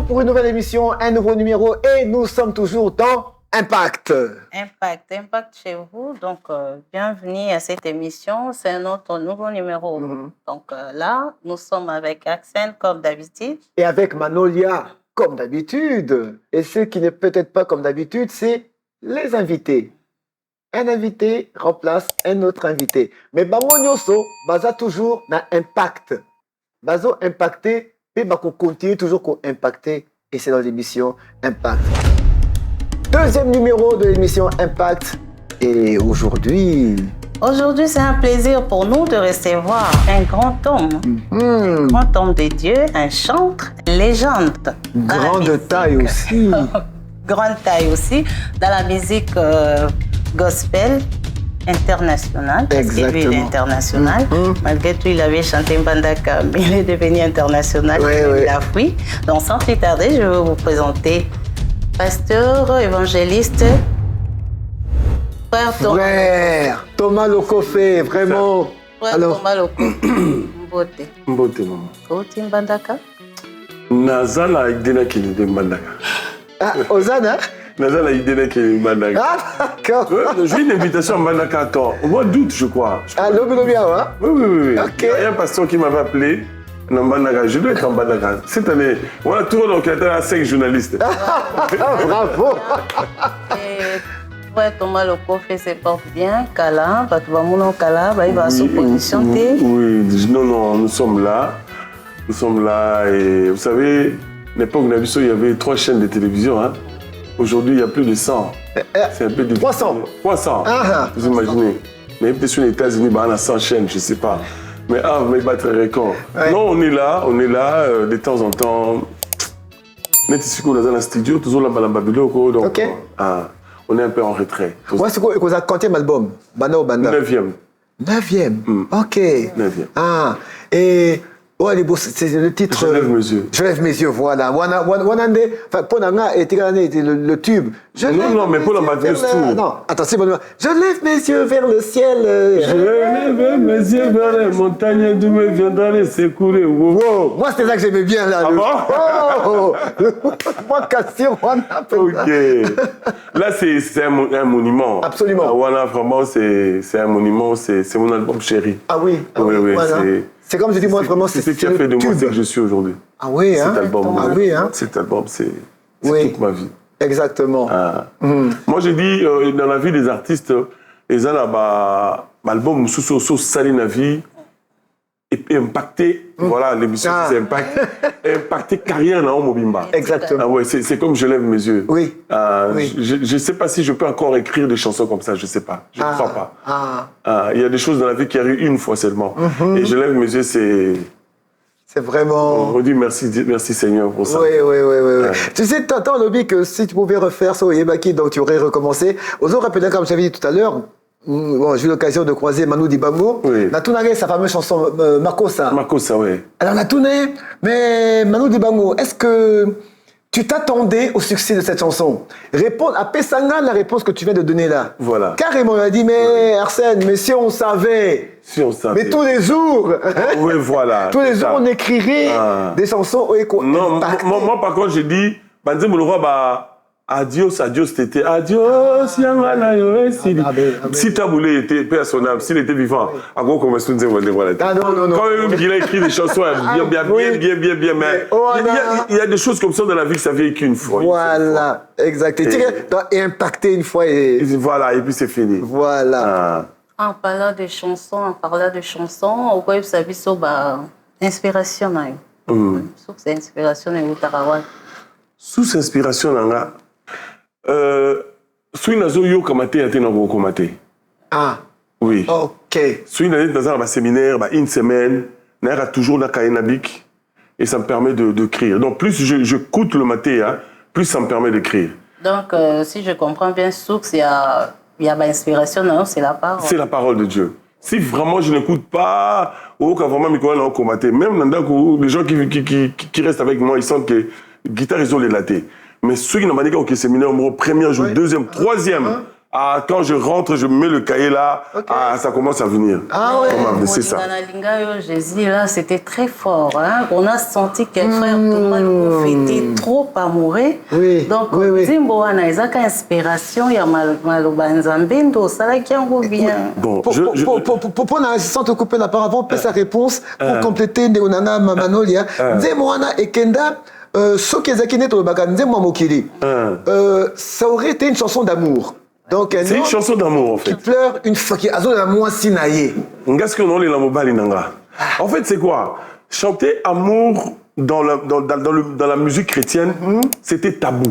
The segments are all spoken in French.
pour une nouvelle émission, un nouveau numéro et nous sommes toujours dans Impact. Impact chez vous. Donc, bienvenue à cette émission. C'est notre nouveau numéro. Donc là, nous sommes avec Axel comme d'habitude. Et avec Manolia comme d'habitude. Et ce qui n'est peut-être pas comme d'habitude, c'est les invités. Un invité remplace un autre invité. Mais bango nyoso, baza toujours na impact. Bazo impacté, et bako continue toujours qu'on impacter. Et c'est dans l'émission Impact. Deuxième numéro de l'émission Impact. Et aujourd'hui... Aujourd'hui, c'est un plaisir pour nous de recevoir un grand homme. Un grand homme de Dieu, un chantre, légende. Grande taille aussi. Grande taille aussi. Dans la musique gospel internationale. Exactement. Il est international. Malgré tout, il avait chanté Mbandaka, mais il est devenu international. Oui. Il a fui. Donc, sans plus tarder, je vais vous présenter pasteur, évangéliste, frère Thomas Lokofé, vraiment. Frère Alors, Thomas Lokofé. Mbote maman. Koti Mbandaka. Nazala idena kili de Mbandaka. ah, Ozana. Nazala idena kili Mbandaka. Ah, d'accord. J'ai une invitation à Mbandaka au mois d'août, je crois. Ah, Lobinobia, hein? Oui. Ok. Il y a un pasteur qui m'avait appelé. Non, Mbandaka, je dois être en Mbandaka. Cette année, on a tout le à 5 journalistes. Bravo. Et frère Thomas Lokofé se porte bien. Kala, Batoubamouna Kala, il va sous position. Oui, non, nous sommes là. Nous sommes là et vous savez, à l'époque où il y avait 3 chaînes de télévision. Hein. Aujourd'hui, il y a plus de 100. C'est un peu de... 300. 300, vous imaginez. Mais peut-être sur les États-Unis, on a 100 chaînes, je ne sais pas. Mais mais battre un record. Ouais. Non, on est là, de temps en temps. On est ici dans un studio, toujours là, donc okay. On est un peu en retrait. Ouais, c'est quoi, vous avez compté l'album Banda ou Banda? 9e. 9e, ok. 9e. Ah, et... Ouais, c'est le titre. Je lève mes yeux. Je lève mes yeux, voilà. Enfin, pour Nanga était le tube. Non, mais pour la batterie, tout. Non, attention, je lève mes yeux vers le ciel. Je lève mes yeux vers les montagnes d'où me viendra les secourir. Wow. Moi, c'était ça que j'aimais bien, là. Ah bon? Moi, Cassio, on appelle ok. Là, c'est un monument. Absolument. Voilà, vraiment, c'est un monument. C'est mon album chéri. Ah oui. Oui, voilà. C'est comme je dis, moi, vraiment, c'est ce qui a fait de moi ce que je suis aujourd'hui. Ah oui, hein? Cet album. Ah oui, hein? Cet album, c'est toute ma vie. Exactement. Moi, j'ai dit, dans la vie des artistes, les albums, sous sali na vie, et impacté, voilà, l'émission, c'est impacté carrière dans Mobimba. Exactement. Ah ouais, c'est comme je lève mes yeux. Oui. Je ne sais pas si je peux encore écrire des chansons comme ça, je ne sais pas. Je ne crois pas. Il y a des choses dans la vie qui arrivent une fois seulement. Et je lève mes yeux, c'est... C'est vraiment... On dit merci Seigneur pour ça. Oui. Tu sais, t'entends, Lobby, que si tu pouvais refaire ça au Yebaki, donc tu aurais recommencé. Aux autres, rappelez, comme j'avais dit tout à l'heure, bon, j'ai eu l'occasion de croiser Manu Dibango. Oui. On a tourné sa fameuse chanson Makossa. Makossa, oui. Alors on a tourné, mais Manu Dibango, est-ce que tu t'attendais au succès de cette chanson? Réponds à Pessanga la réponse que tu viens de donner là. Voilà. Carrément, on a dit, mais Arsène, mais si on savait. Si on savait. Mais tous les jours. Oui, voilà. Tous les jours, on écrirait des chansons. Non, moi, par contre, j'ai dit, Banzé Mouloura, adios, tété. Adios, Yangana, si Taboulé était personnable, s'il était vivant, à quoi comme est-ce que voilà. Ah non. Quand même, il a écrit des chansons bien, mais il y a des choses comme ça dans la vie que ça vient qu'une fois. Voilà, exact. Et impacté une fois. Voilà, et puis c'est fini. Voilà. En parlant de chansons, au quoi ça vit sur inspiration. Source d'inspiration, Sous inspiration, Soui nazo yo kamate yate na komate. Ah. Oui. Ok. Soui nazo dans un séminaire, une semaine, n'a toujours la kayenabik et ça me permet de créer. Donc plus je coûte le maté, plus ça me permet d'écrire. Donc si je comprends bien, Source, il y a l'inspiration, non, c'est la parole. C'est la parole de Dieu. Si vraiment je n'écoute pas, même les gens qui restent avec moi, ils sentent que guitare, ils ont les latés. Mais ceux qui n'ont pas dit qu'au séminaire, premier jour, deuxième, troisième, quand je rentre, je mets le cahier là, ça commence à venir. Ah ouais. C'est ça. Jésus, là, c'était très fort. Hein? On a senti que frère Thomas était trop amoureux. Oui. Donc, oui. inspiration, il y a Maloba Nzambendo, ça là qui en revient. Bon, pour sans te couper la parole, avant sa réponse, pour compléter Neonana Mamanolia, Nzemoana et Kenda, ça aurait été une chanson d'amour. Donc, c'est une chanson d'amour, en fait. Qui pleure une fois qu'il y a un sinaïe. En fait, c'est quoi? Chanter amour dans la musique chrétienne, c'était tabou.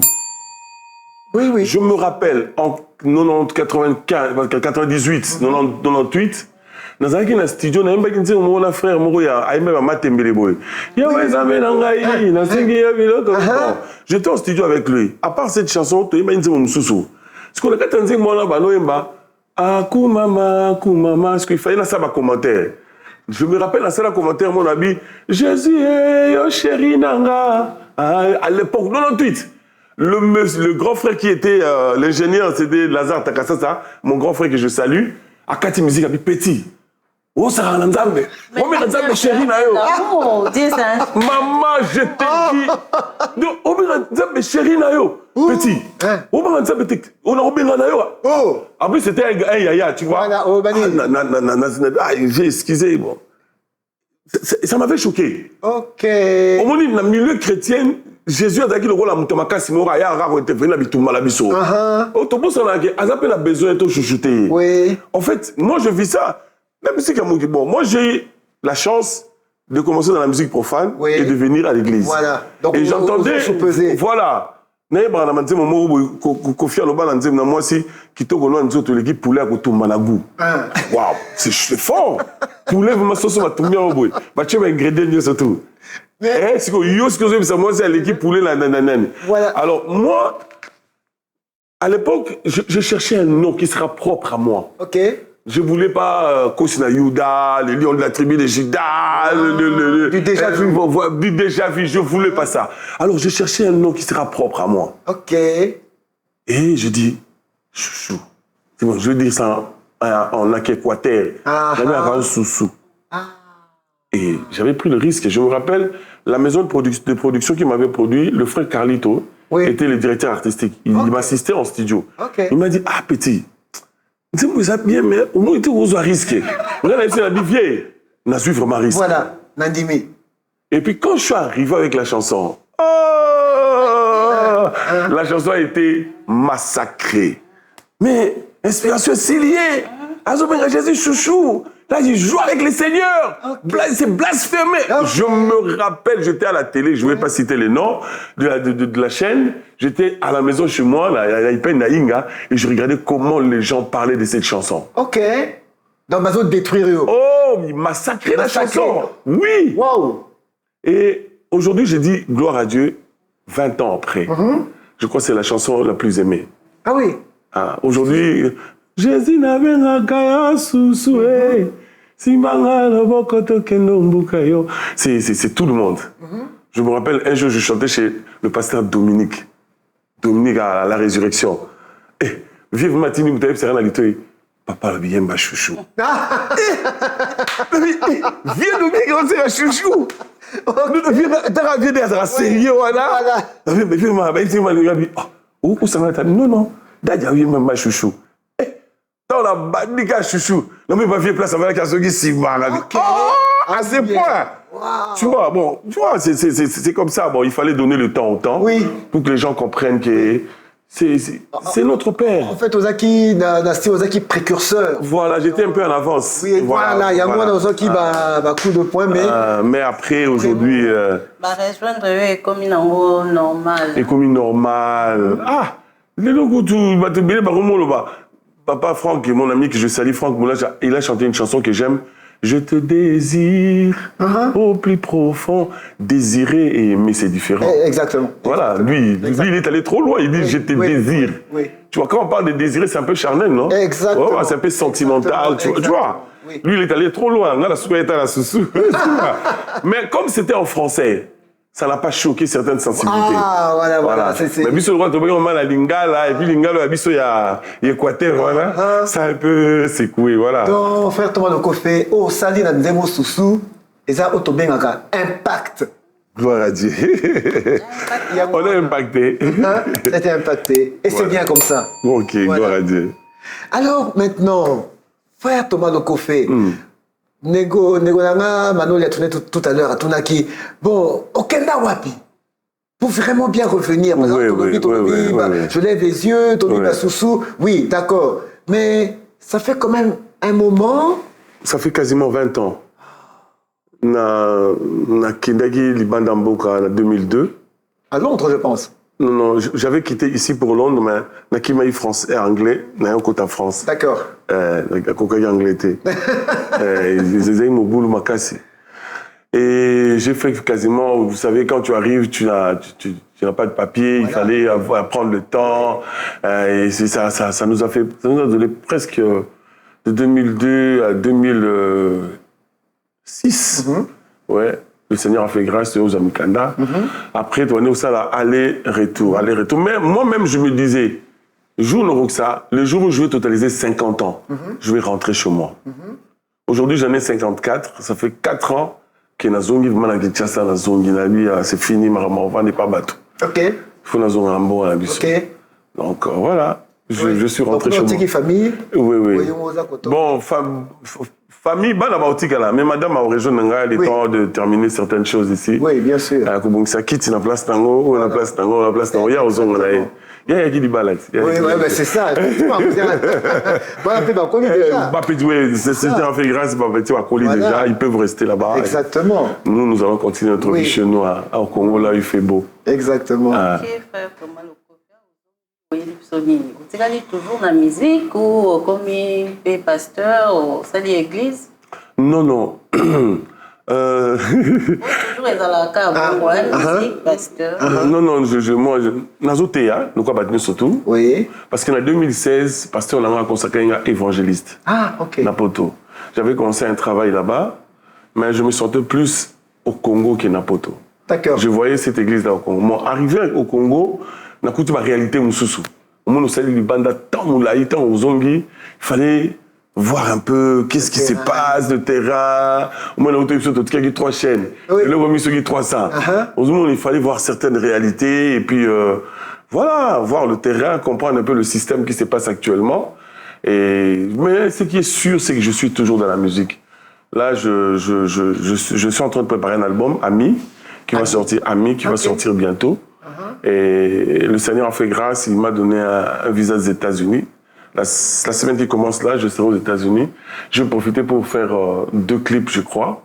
Oui, oui. Je me rappelle, en 98, 98, dans un studio, on a dit mon frère, j'étais en studio avec lui. À part cette chanson, il m'a dit mon sous. Ce qu'on a dit, moi, Kumama, ce qu'il fallait dans ça, commentaire. Je me rappelle dans ça, commentaire, mon ami, Jésus, yo chéri Nanga. À l'époque, 98. Le grand frère qui était l'ingénieur, c'était Lazare Takassasa, mon grand frère que je salue, à Kati Musique, à Petit. Oh, ça a Nzambe. Oh, mais Nzambe chéri na yo. Maman, je t'ai dit. Oh, mais Nzambe chéri na yo. Petit. Oh, mais Nzambe on a obéi na yo. Oh. En plus, c'était un yaya, tu vois. J'ai excusé, bon. Ça m'avait choqué. Ok. Au moins, dans le milieu chrétien, Jésus a dit le rôle à Moutamaka Simora, il y a un rare intervenu à Bitouma la Bisso. Autobus, on a besoin de chouchouter. Oui. En fait, moi, je vis ça. La musique, bon, moi, j'ai eu la chance de commencer dans la musique profane et de venir à l'église. Voilà. Donc, et j'entendais. Voilà. Moi, waouh, c'est fort. Poulet, vous m'associez à tout le monde. Tu vas ingrédients surtout. C'est que l'équipe poulet. Alors, moi, à l'époque, je cherchais un nom qui sera propre à moi. Ok. Je ne voulais pas Kosina Yuda, les lions de la tribu de Juda, du déjà vu. Du déjà vu, je ne voulais pas ça. Alors, je cherchais un nom qui sera propre à moi. Ok. Et je dis, chouchou. C'est bon, je vais dire ça en Équateur. J'avais un soussou. Et j'avais pris le risque. Je me rappelle, la maison de production qui m'avait produit, le frère Carlito était le directeur artistique. Il m'assistait en studio. Il m'a dit, petit. Vous êtes bien, mais au moins, vous avez risqué. Regardez, c'est la vieille. On a su vraiment risqué. Voilà, Nandimi. Et puis, quand je suis arrivé avec la chanson, la chanson a été massacrée. Mais, inspiration, c'est lié. Azobenga Jésus chouchou. Là, il joue avec les seigneurs. C'est blasphémé. Je me rappelle, j'étais à la télé, je ne vais pas citer les noms de la chaîne. J'étais à la maison chez moi, à Ipen Naïnga, et je regardais comment les gens parlaient de cette chanson. Ok. Dans ma zone détruire. Oh, il massacrait la chanson. Oui. Wow. Et aujourd'hui, j'ai dit, gloire à Dieu, 20 ans après. Je crois que c'est la chanson la plus aimée. Ah oui. Aujourd'hui, Jésus n'avait un gaya sous-soué. C'est tout le monde. Je me rappelle, un jour, je chantais chez le pasteur Dominique. Dominique à la résurrection. Et vive Matini Moutaïb, c'est rien à l'itoy. Papa, le bien, bah, chouchou. Viens Dominique, on sait un chouchou. T'as vu d'être sérieux, voilà. Mais viens, où ça va être? Non. D'ailleurs, viens, bah, chouchou. Dans la bandika chouchou. Non, mais ma vieille place, ça va être un si mal. À ce point. Tu vois, bon, c'est comme ça. Bon, il fallait donner le temps au temps. Oui. Pour que les gens comprennent que c'est notre père. En fait, Ozaki précurseur. Voilà, j'étais un peu en avance. Oui, voilà, il y a moins d'Ozaki coup de poing, mais après, aujourd'hui. Rejoindre est comme une normale. Et comme une normale. Les locaux, tout, Papa Franck, mon ami que je salue, Franck Moulage, il a chanté une chanson que j'aime. Je te désire au plus profond. Désirer et aimer, c'est différent. Exactement. Voilà, lui, il est allé trop loin. Il dit je te désire. Oui. Tu vois, quand on parle de désirer, c'est un peu charnel, non? Exactement. Ouais, c'est un peu sentimental. Tu vois. Lui, il est allé trop loin. Mais comme c'était en français, ça n'a pas choqué certaines sensibilités. Ah, voilà. Mais biso le roi tu vois la lingala et puis lingala biso ya Équateur voilà. Ça a un peu secoué voilà. Donc frère Thomas Lokofé, oh sali na nzembo susu, et ça autobengaka impact. Gloire à Dieu. On est impacté. C'était impacté. Et c'est bien comme ça. Ok, voilà. Gloire à Dieu. Alors maintenant, frère Thomas Lokofé, Nego Nanga, Mano l'a tourné tout à l'heure à Tunaki. Bon, Okenda Wapi. Pour vraiment bien revenir, par exemple, je lève les yeux, Tobi Soussou, oui, d'accord. Mais ça fait quand même un moment. Ça fait quasiment 20 ans. Na Kendagi Libandamboka en 2002. À Londres, je pense. Non, j'avais quitté ici pour Londres, mais na Kimaï français et anglais, na un côté en France. D'accord. La cocaïne anglais. Ils ont boulot makasi. Et j'ai fait quasiment, vous savez, quand tu arrives, tu n'as pas de papier, il fallait prendre le temps. Et ça nous a donné presque de 2002 à 2006. Ouais. Le Seigneur a fait grâce aux Amikanda. Après, tu es au salaire aller-retour. Mais moi-même, je me disais, le jour où je vais totaliser 50 ans, je vais rentrer chez moi. Aujourd'hui, j'en ai 54. Ça fait 4 ans que Nazongi, c'est fini, on n'est pas battu. Ok. Il faut Nazongi un bon à la Ok. Donc voilà, je suis rentré chez moi. Donc, famille. Oui. Bon, famille, mais madame a rejoint le temps de terminer certaines choses ici. Oui, bien sûr. Ça quitte la place Tango, la place Tango, la place Tango. Il y a aux ongles. Il y a qui dit balade. Oui, c'est ça. C'est un fait grâce, déjà, ils peuvent rester là-bas. Exactement. Nous allons continuer notre vie chez nous au Congo, là, il fait beau. Exactement. Vous êtes toujours dans la musique ou comme pasteur ou ça l'église? Non. Toujours dans la musique, pasteur. Non, moi, Nazotea, nous quoi surtout. Oui. Parce qu'en 2016, pasteur, on a consacré un évangéliste. Ah, ok. Napoto. J'avais commencé un travail là-bas, mais je me sentais plus au Congo que Napoto. D'accord. Je voyais cette église-là au Congo. Moi, arrivé au Congo, on a écouté ma réalité moussoussou. Au moment où on les bandes tant moulaï, tant aux zongi, il fallait voir un peu qu'est-ce qui se passe, le terrain. Au moment où on a eu 3 chaînes, le remis sur 300. Au moment où il fallait voir certaines réalités et puis voilà, voir le terrain, comprendre un peu le système qui se passe actuellement. Mais ce qui est sûr, c'est que je suis toujours dans la musique. Là, je suis en train de préparer un album, Ami, qui va sortir bientôt. Et le Seigneur a fait grâce, il m'a donné un visa des États-Unis. La semaine qui commence là, je serai aux États-Unis. Je vais profiter pour faire 2 clips, je crois.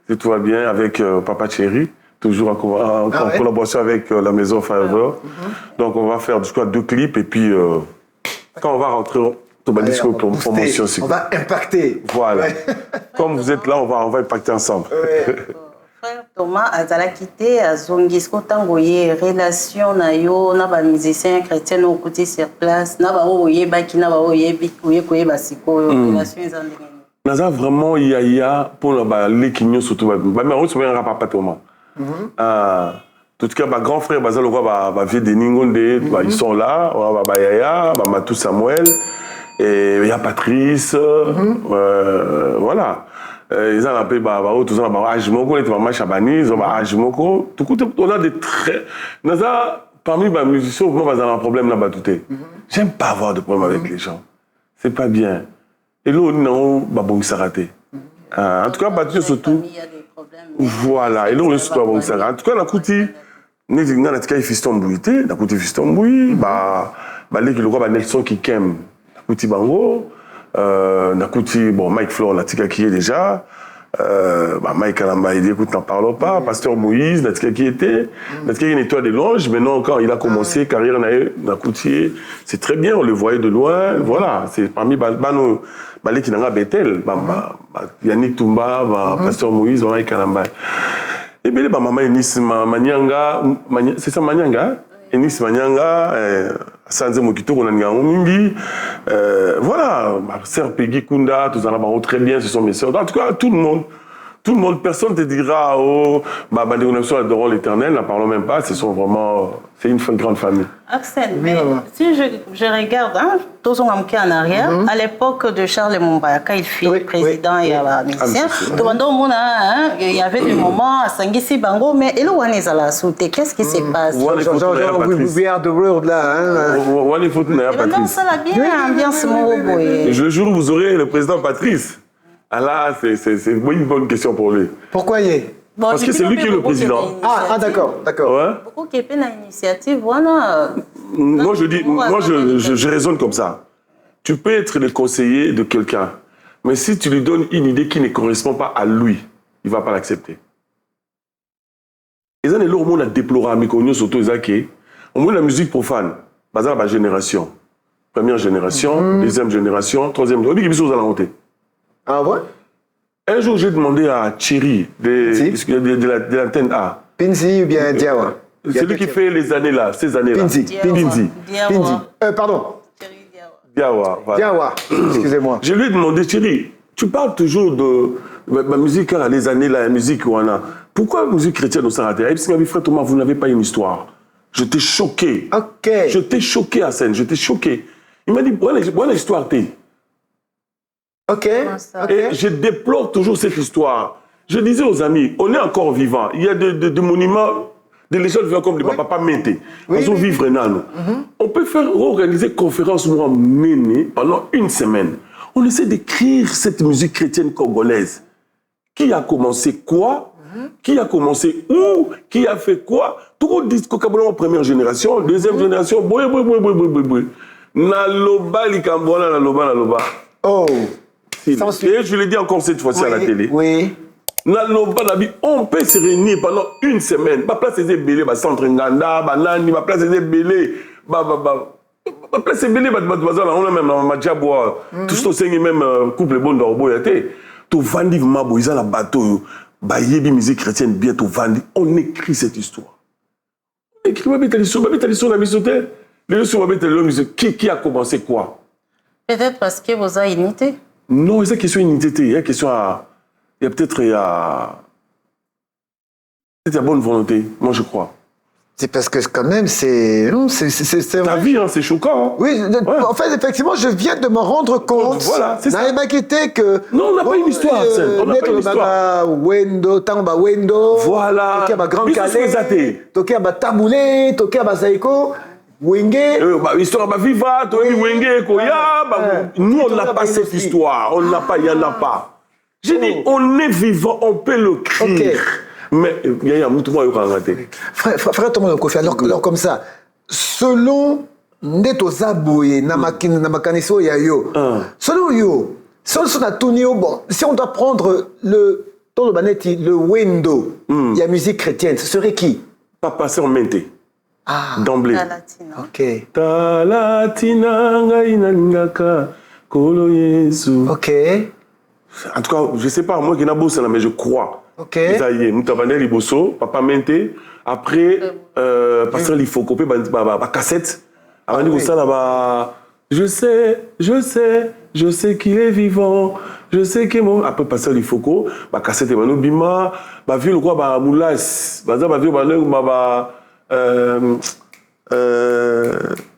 Si tout va bien, avec Papa Thierry, toujours en collaboration avec la maison Fiverr. Donc on va faire, je crois, 2 clips et puis quand on va rentrer on va discuter pour promotion aussi. On va impacter. Voilà. Comme vous êtes là, on va impacter ensemble. Frère Thomas, azala quitté à Zongis, quand on relation na yo na ba musicien chrétien au côté sur place, na ba oye baki na ba oye bikuye koye basiko relation ezandenge. Naza vraiment yaya pour la l'équignon surtout ba mais on se voit un papa Thomas. Tout cas ba grand frère bazalo quoi ba vieux de Ningonde, ils sont là, ba yaya, ba Matou Samuel et il y a Patrice, voilà. Ils ont appelé tout ça, Ajimoko, les mamans Chabani, ils ont Ajimoko. Tout coup, on a des très. Parmi les musiciens, moi, ils ont un problème là-bas tout. J'aime pas avoir de problème avec les gens. C'est pas bien. Et là, on a bon s'arrêter. En tout cas, Battu surtout. Voilà. Et là, on est surtout bon s'arrêter. En tout cas, la Kouti, on a dit fiston bouité, la Kouti fiston bouille, le Nelson qui kém, la Kouti bango. Nakuti, bon, Mike Flore, Natika qui est déjà, Mike Alamba, il dit, écoute, n'en parlons pas, Pasteur Moïse, Natika qui était, Natika qui est une étoile des louanges, maintenant, quand il a commencé, carrière Nakuti, c'est très bien, on le voyait de loin, voilà, c'est parmi Bano, Balé qui n'a pas Bethel, Yannick Toumba, Pasteur Moïse, Mike Alamba. Et bien, maman Enis Manyanga, c'est ça Manyanga? Enis Manyanga, Sanze Mokito, on a mingi, voilà, ma sœur Peggy Kunda, tous en avons très bien, ce sont mes sœurs. En tout cas, tout le monde tout le monde, personne ne te dira, oh, les connexions adorant l'éternel, n'en parlons même pas, c'est une grande famille. Axel, mais si je regarde, tous ont manqué en arrière, à l'époque de Charles Mumbaya, quand il fut président et musicien, il y avait des moments à Sangisi Bango, mais il y a la sauté. Qu'est-ce qui se passe? We are the world là. Le jour où vous aurez le président Patrice, là, c'est une bonne question pour lui. Pourquoi y est? Parce que c'est lui qui est le président. D'accord. Ouais. Beaucoup qui est une initiative, voilà. Moi, je raisonne comme ça. Tu peux être le conseiller de quelqu'un, mais si tu lui donnes une idée qui ne correspond pas à lui, il ne va pas l'accepter. Et ça, le monde a déploré à Mikonio, surtout au moins la musique profane, basée sur la génération. Première génération, deuxième génération, troisième génération. Ah ouais? Un jour, j'ai demandé à Thierry de l'antenne A. Pinzi ou bien Diawa? Celui qui fait les années-là, ces années-là. Pinzi. Pardon. Diawa. Voilà. Diawa, excusez-moi. Je lui ai demandé, Thierry, tu parles toujours de ma musique, les années-là, la musique où on a. Pourquoi la musique chrétienne au Sarate? Parce que frère Thomas, vous n'avez pas une histoire. J'étais choqué. Ok. J'étais choqué à scène, j'étais choqué. Il m'a dit, voilà l'histoire, t'es. Ok. Et je déplore toujours cette histoire. Je disais aux amis, on est encore vivant. Il y a des monuments, des légendes vivantes comme le papa Mété. Ils ont vivre nous. On peut organiser conférence pendant une semaine. On essaie d'écrire cette musique chrétienne congolaise. Qui a commencé quoi? Qui a commencé où? Qui a fait quoi? Tout le monde dit que première génération, deuxième génération, naloba likambona naloba. Oh. Et je l'ai dit encore cette fois-ci à la télé. Oui. On peut se réunir pendant une semaine. Ma place est belé, ma centre Nganda, banani, ma place est belé. Ma place est belé, on a même ma diabois. Tout ce qui est même couple bon d'orbo été. Tout vandi mabo, ils ont la bateau. Ba yebi musique chrétienne bien tout vandi. On écrit cette histoire. On écrit ma bête l'histoire la misoté. Les sur ma bête musique qui a commencé quoi? Peut-être parce que vous avez unité. Non, c'est une question d'unité. Il y a question à. Il y a peut-être la bonne volonté, moi je crois. C'est parce que quand même, c'est ta vie, hein, c'est choquant. Hein. Oui, en fait, effectivement, je viens de me rendre compte. Voilà, c'est ça. Que... Non, on n'a pas une histoire, on n'a pas une histoire. Wendo, Tamba Wendo. Voilà. Toké ba Grand Calais. Toké ba Taboulé, Toké ba Zaïko. Wenge. Histoire ba viva, Toké Wenge, Koya. Nous, on n'a pas cette histoire. On n'a pas, il n'y en a pas. J'ai dit, on est vivant, on peut le crier. Okay. Mais il y a un mouvement qui a raté. Frère Thomas Kofi, alors comme ça, selon Neto Zaboué, Namakaniso Yayo, selon Yo, si on doit prendre le Wendo, il y a musique chrétienne, ce serait qui? Papa Sœur Menté. D'emblée. Ok. Talatina ngainangaka kolo Yesu. Ok. En tout cas, je ne sais pas, moi qui n'ai pas mais je crois. Ok. Moutabane Liboso, Papa Menté. Après, Pasteur Lifokopé, cassette. Avant de ça, là-bas, je sais qu'il est vivant. Je sais que mon. Après, Pasteur Lifoko, cassette, Bima, vu le quoi, Moulas, vu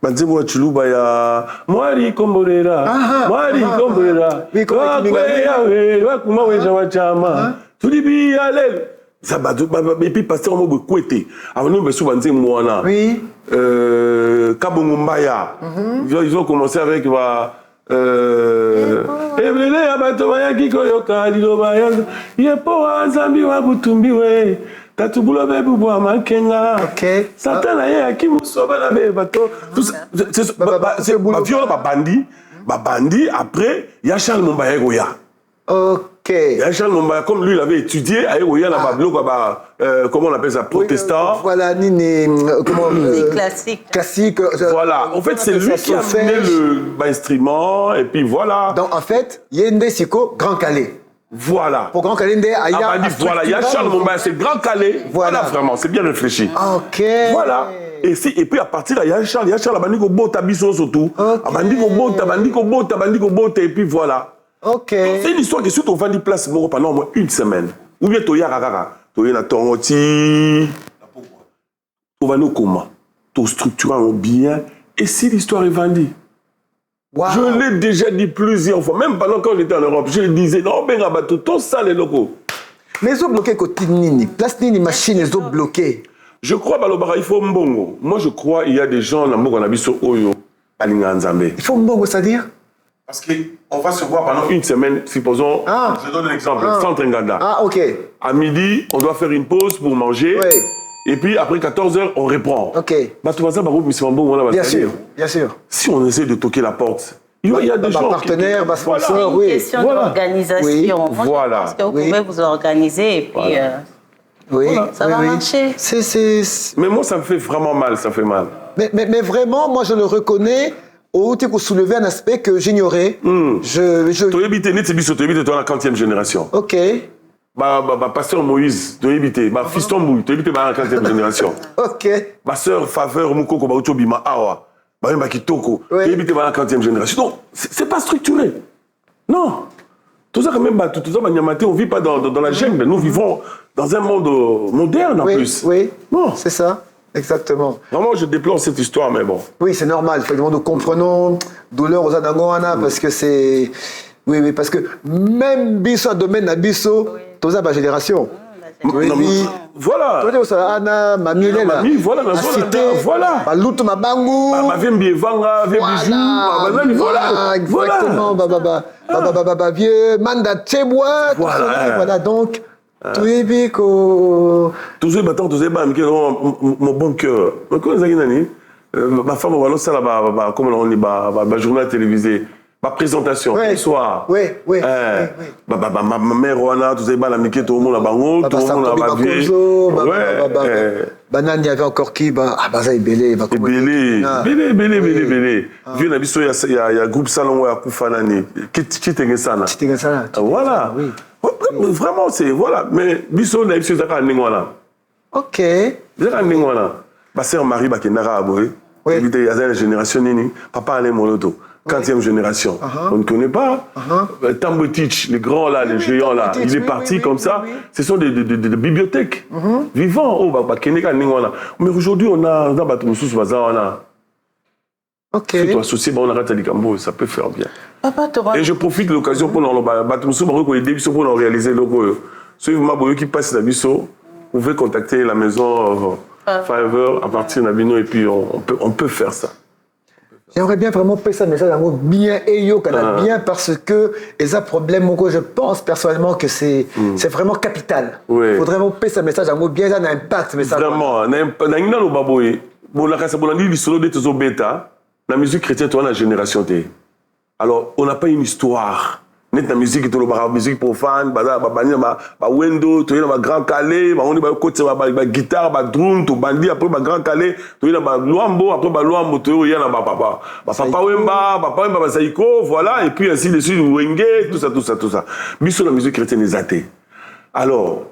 Banzemo Chulu baya Mwari Komborera Wakuma wejawa chama Tulibi alel Zabadu et puis pasteur mo bekwete avant nous beso banzemo wana oui Kabongumbaya ils ont commencé avec Eblele abato bayaki koyoka liloba yango yepo azambi wa butumbi we Tatubulo bebu boa mankenga. Ok. Satan aye akimu soba na be bato. C'est viol bandi après il y a Charles Mumbaya Goya. Ok. Il y a Charles Mumbaya comme lui il avait étudié à Goya là comment on appelle ça protestant. Voilà comment classique. Classique. Voilà, en fait c'est lui qui a amené l'instrument et puis voilà. Donc en fait, Yende Siko Grand Calais. Voilà. Pour Grand Calais, il y a Charles Mumbaya, c'est Grand Calais. Voilà, vraiment, c'est bien réfléchi. Ok. Voilà. Et puis à partir là, il y a Charles, Abandiko Bota Biso surtout. Abandiko Bota, et puis voilà. Ok. C'est une histoire qui est surtout au Vandi Place pendant au moins une semaine. Ou bien tu as un tongoti. Tu vas nous comment? Tu structures bien. Et si l'histoire est vendue? Wow. Je l'ai déjà dit plusieurs fois. Même pendant quand j'étais en Europe, je disais, non, ben, tout ça, les locaux. Mais ils ont bloqué côté Nini. Place Nini, machine, ils ont bloqué. Je crois qu'il faut mbongo. Moi, je crois qu'il y a des gens dans le monde qui Oyo, il faut mbongo, c'est-à-dire? Parce qu'on va se voir pendant une semaine, supposons. Je donne un exemple, Centre Nganda. Ah, ok. À midi, on doit faire une pause pour manger. Oui. Et puis après 14h, on reprend. Ok. Bien sûr, bien sûr. Si on essaie de toquer la porte, il y a des gens partenaires, sponsors, oui. C'est une question d'organisation. Oui. Moi, je pense que vous pouvez vous organiser et puis ça va marcher. Mais moi, ça me fait vraiment mal, ça fait mal. Mais vraiment, moi, je le reconnais. Au tu as soulevé un aspect que j'ignorais. Tu as évité la 40e génération. Ok. Pasteur Moïse, tu as évité. Fiston Mouy, tu as évité la 40e génération. Ok. Ma soeur Faveur Moukoko, tu as évité la 40e génération. Donc, c'est pas structuré. Non. Tout ça, quand même, tout ça, on ne vit pas dans la jungle. Nous vivons dans un monde moderne en plus. Oui, non. C'est ça. Exactement. Vraiment, je déplore cette histoire, mais bon. Oui, c'est normal. Nous comprenons douleur aux Adangoana parce que c'est. Oui, parce que même Bisso, domaine à Bisso, toute la génération. Voilà. Anna, Mamile, là. Voilà. Baloutou Mabangu. Voilà. Exactement. Vieux Manda Tchebois. Voilà, donc. Tu es bien que. Toujours battant, toujours mon bon cœur. Ma femme va lancer là-bas, comme on dit, journal télévisé, ma présentation, ce soir. Oui. Ma mère, Rwanda, tout ça, l'amitié, tout le monde a bango, tout le monde a vie. Banane, il y avait encore qui? Ça est belé. Belé. Vieux Nabiso, il y a un groupe salon à Koufanani. Qui t'es ça? Voilà. Vraiment, c'est. Voilà. Mais Bisso, Nabiso, c'est un ningwana. Ok. C'est un ningwana. Ma sœur Marie Bakenara Aboé. Il y a une génération nini. Papa Alain Moloto. 40e génération. On ne connaît pas. Tambotich, les grands là, les géants là, il est parti comme ça. Ce sont des bibliothèques vivants. Mais aujourd'hui, on a Batumoussous Bazar. Ok. Si tu es associé, on a Ratalikambo, ça peut faire bien. Papa, et je profite de l'occasion pour nous réaliser le logo. Si vous m'avez qui passe la biso, vous pouvez contacter la maison Fiverr à partir d'Avignon et puis on peut faire ça. J'aimerais bien vraiment payer ça message en bien et yo bien parce que les problèmes je pense personnellement que c'est vraiment capital. Il faudrait vraiment payer ça message en bien ça a un impact message. Vraiment, la musique chrétienne toi la génération T. Alors, on n'a pas une histoire. Net la musique la musique profane, wendo, tu as grand calais, on est côté guitare, drum, tu bandi après grand calais, tu as luambo après luambo, tu as papa. Papa wemba saiko, voilà et puis ainsi de suite wenge, tout ça. Mais sur la musique chrétienne est athée. Alors,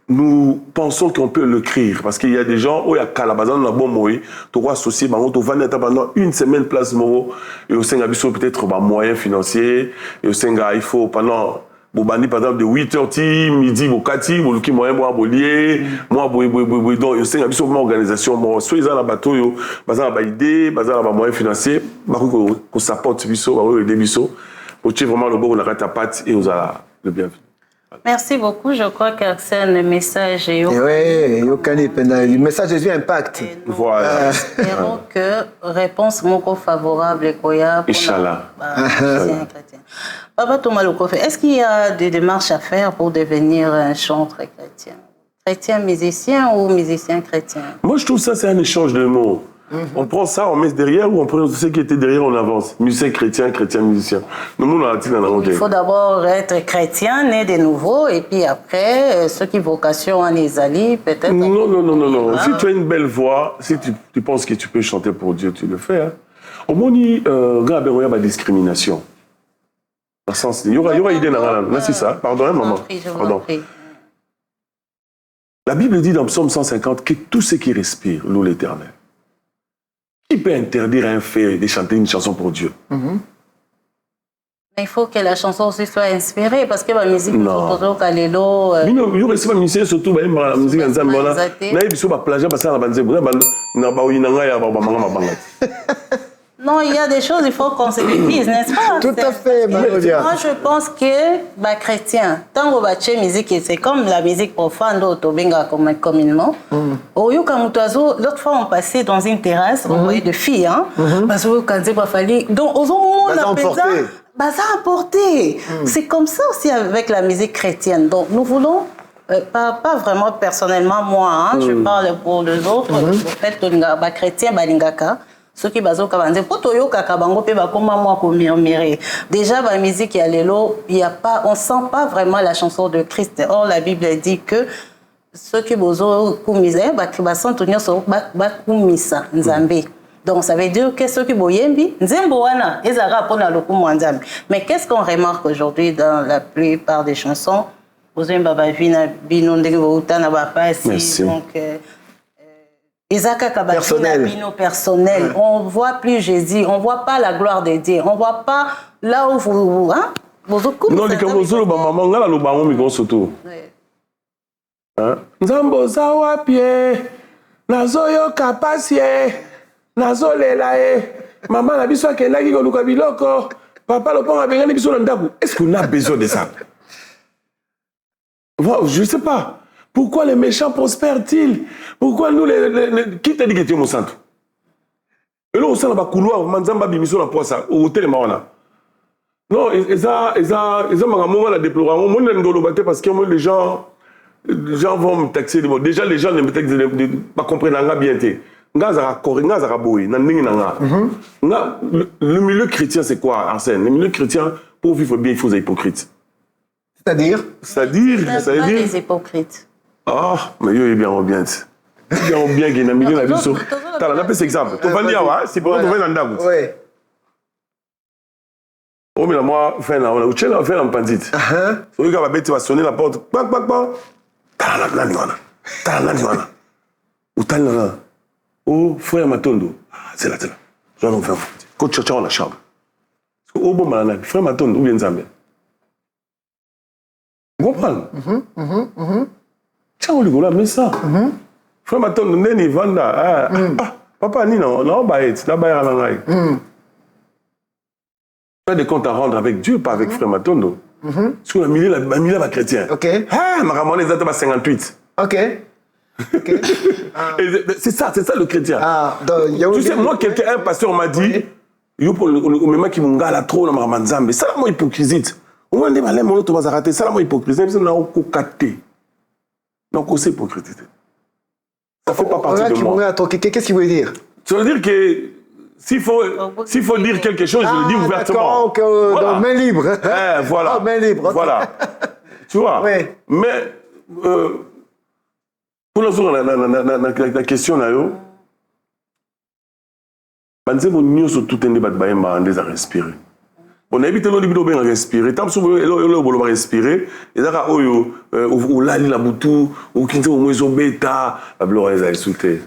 nous pensons qu'on peut l'écrire parce qu'il y a des gens où il y a Calabazan dans bon moyen, tu vas associer tu vas pendant une semaine place moro et au Sénégal peut-être moyens financiers et au Sénégal il faut pendant Bobani par exemple de 8h midi au Kati au Luki moyen moi bolier moi donc au Sénégal une organisation moi soit ils ont la bateau yo bazan ba idée bazan ba moyens financiers ba ko support biso ba aider biso pour que vraiment le bon on arrête à patte et aux le bienvenu. Merci beaucoup. Je crois qu'Arsène, le message est le message a un impact. Voilà. Espérons que réponse moko favorable est Inch'Allah. Papa Thomas Lokofe, est-ce qu'il y a des démarches à faire pour devenir un chanteur chrétien? Chrétien musicien ou musicien chrétien? Moi, je trouve ça, c'est un échange de mots. On prend ça, on met derrière ou on prend ce qui était derrière, on avance. Musicien, chrétien, musicien. Il faut d'abord être chrétien, né de nouveau, et puis après, ceux qui vocation en les alliés, peut-être. Non. Si tu as une belle voix, si tu penses que tu peux chanter pour Dieu, tu le fais. Au moins, il y a une discrimination. Dans le sens, il y aura idée dans la c'est ça. Pardon, maman. Pardon. La Bible dit dans Psaume 150 que tout ce qui respire loue l'Éternel. Qui peut interdire à un fait de chanter une chanson pour Dieu? Il faut que la chanson aussi soit inspirée parce que la musique non kalelo yo resi ba musicien surtout ba la musique en Zambie wana na yebiso ba plagiat ba sala banzembo na ba oyina nga ya ba manga mabanga. Non, il y a des choses, il faut qu'on se le dise, n'est-ce pas? Tout à fait, Marodia. Moi, je pense que les chrétiens, tant qu'on va la musique, c'est comme la musique profane, communément. L'autre fois, on passait dans une terrasse, on voyait des filles, hein, parce que quand il fallait. Donc, au moment où on appelle ça, ça a porté. C'est comme ça aussi avec la musique chrétienne. Donc, nous voulons. Pas vraiment personnellement, moi, hein, je parle pour les autres, le fait que les chrétiens, ceux qui bazo kabande potoyo kakabango pe bakoma moi ko murmurer. Déjà la musique ya lelo, il y a pas, on sent pas vraiment la chanson de Christ. Or la Bible dit que ceux qui bozo kumisa ba sentonyo so ba kumisa nzambe. Donc ça veut dire que ceux qui boyembi nzembo wana ezara pona lokumu nzambe. Mais qu'est-ce qu'on remarque aujourd'hui dans la plupart des chansons? Ozemba ba vina bino ndenge bo utana ba pasi donc personnel. On ne voit plus Jésus, on ne voit pas la gloire de Dieu, on ne voit pas là où vous... Hein? Non, les Kamosolo, maman, là, le baron, mais surtout. Nzambo zawa pie, nazoyo kapasie, nazolelae, maman la biso akenda ki koluka biloko, papa le pont a bengani biso na ndaku. Est-ce qu'on a besoin de ça? Je ne sais pas. Pourquoi les méchants prospèrent-ils? Pourquoi nous, qui t'a dit que tu es mon centre? Et là, on sent dans le couloir, Manzamba Bimiso na poisa, au hôtel Mawana. Non, ils ont la déploré. Moi, je parce que les gens vont me taxer. Déjà, les gens ne me taxent pas comprendre bien. Le milieu chrétien, c'est quoi, Arsène? Le milieu chrétien, pour vivre bien, il faut être hypocrite. C'est-à-dire? Les hypocrites. Ah, mais il est bien bien. Il est bien qu'il y a un milieu de la vie. Tu as un exemple. Tu vas dire, c'est pour nous faire un dagout. Oui. Oh, mais moi, on a fait un pandit. Tu vas sonner la porte. Bang, bang, bang. Oh, frère Matondo. C'est là, c'est là. Je vais faire. Quand tu as la chambre. Oh, bon, malade. Frère Matondo, où vient Zambie? Vous comprenez? Tiens, on lui dit, mais ça. Frère Matondo, Neni, Vanda. Papa, Nino, non, bah, c'est là, bah, tu as des comptes à rendre avec Dieu, pas avec Frère Matondo. Sur le milieu, la chrétien. Ok. Ah, ma ramone, les autres, 58. Ok. C'est ça le chrétien. Ah, tu sais, moi, un pasteur m'a dit, yo pour le moment qui m'ont gala trop dans ma manzambe, ça la moi hypocrisie. Au moins, les mon autre va rater, ça la moi hypocrisie, c'est n'a aucun caté. Donc, c'est hypocrisie. Ça fait pas partie de moi. Qu'est-ce qu'il veut dire? Ça veut dire que s'il faut dire quelque chose, je le dis ouvertement. Voilà. Donc, main libre. Voilà. Main libre. Voilà. Tu vois. Oui. Mais pour la question, je pense tout un débat de respirer. On a évité de respirer. Tant que vous respirer, et là, on a la boutou, on a au bêta, la insulté.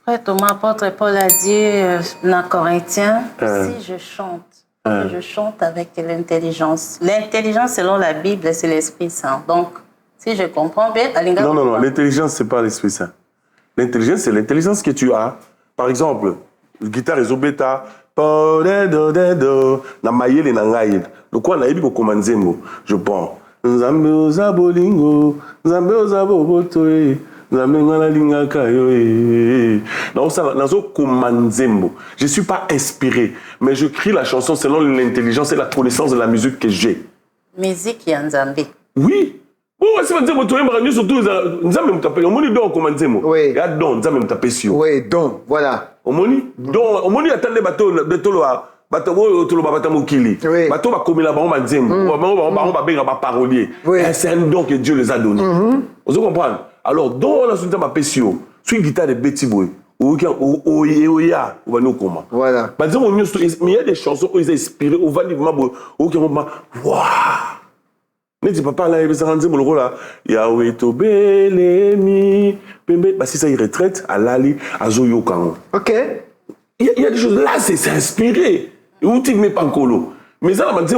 Frère Thomas, apôtre Paul a dit dans Corinthiens, si je chante avec l'intelligence. L'intelligence, selon la Bible, c'est l'Esprit Saint. Donc, si je comprends bien, non, l'intelligence, ce n'est pas l'Esprit Saint. L'intelligence, c'est l'intelligence que tu as. Par exemple, la guitare est bêta. Na mayele na ngai. Le quoi na yebi ko komanzembo. Je pense. Nzambe ozabolingo, nzambe ozabobotoe, nzambe ngala lingaka yo. Donc ça nazo komanzembo. Je suis pas inspiré, mais je crie la chanson selon l'intelligence et la connaissance de la musique que j'ai. Musique ya nzambe. Oui. Oh, c'est pas dire que tu es surtout nzambe mutapeli. Omoni don komanzembo. Oui. Ya don nzambe mutapesio. Oui, don, voilà. Omoni attendez bateau mokili. Bateau ba komila ba manzembo. Ba benga ba parolier. C'est un don que Dieu les a donné. Vous comprenez? Alors don on a soutenu ma pesio. Sur une guitare de Betty Boy. Oya, on va nous comment. Voilà. Mais il y a des chansons où ils inspirent, on va dire waouh. Ne dis pas là, il s'est le rôle là. Yahweh Tobelemi. Bah si ça y retraite, à Lali, à Zoyo Kango. Ok. Il y a des choses là, c'est inspiré. Où tu mets pas colo. Mais ça, je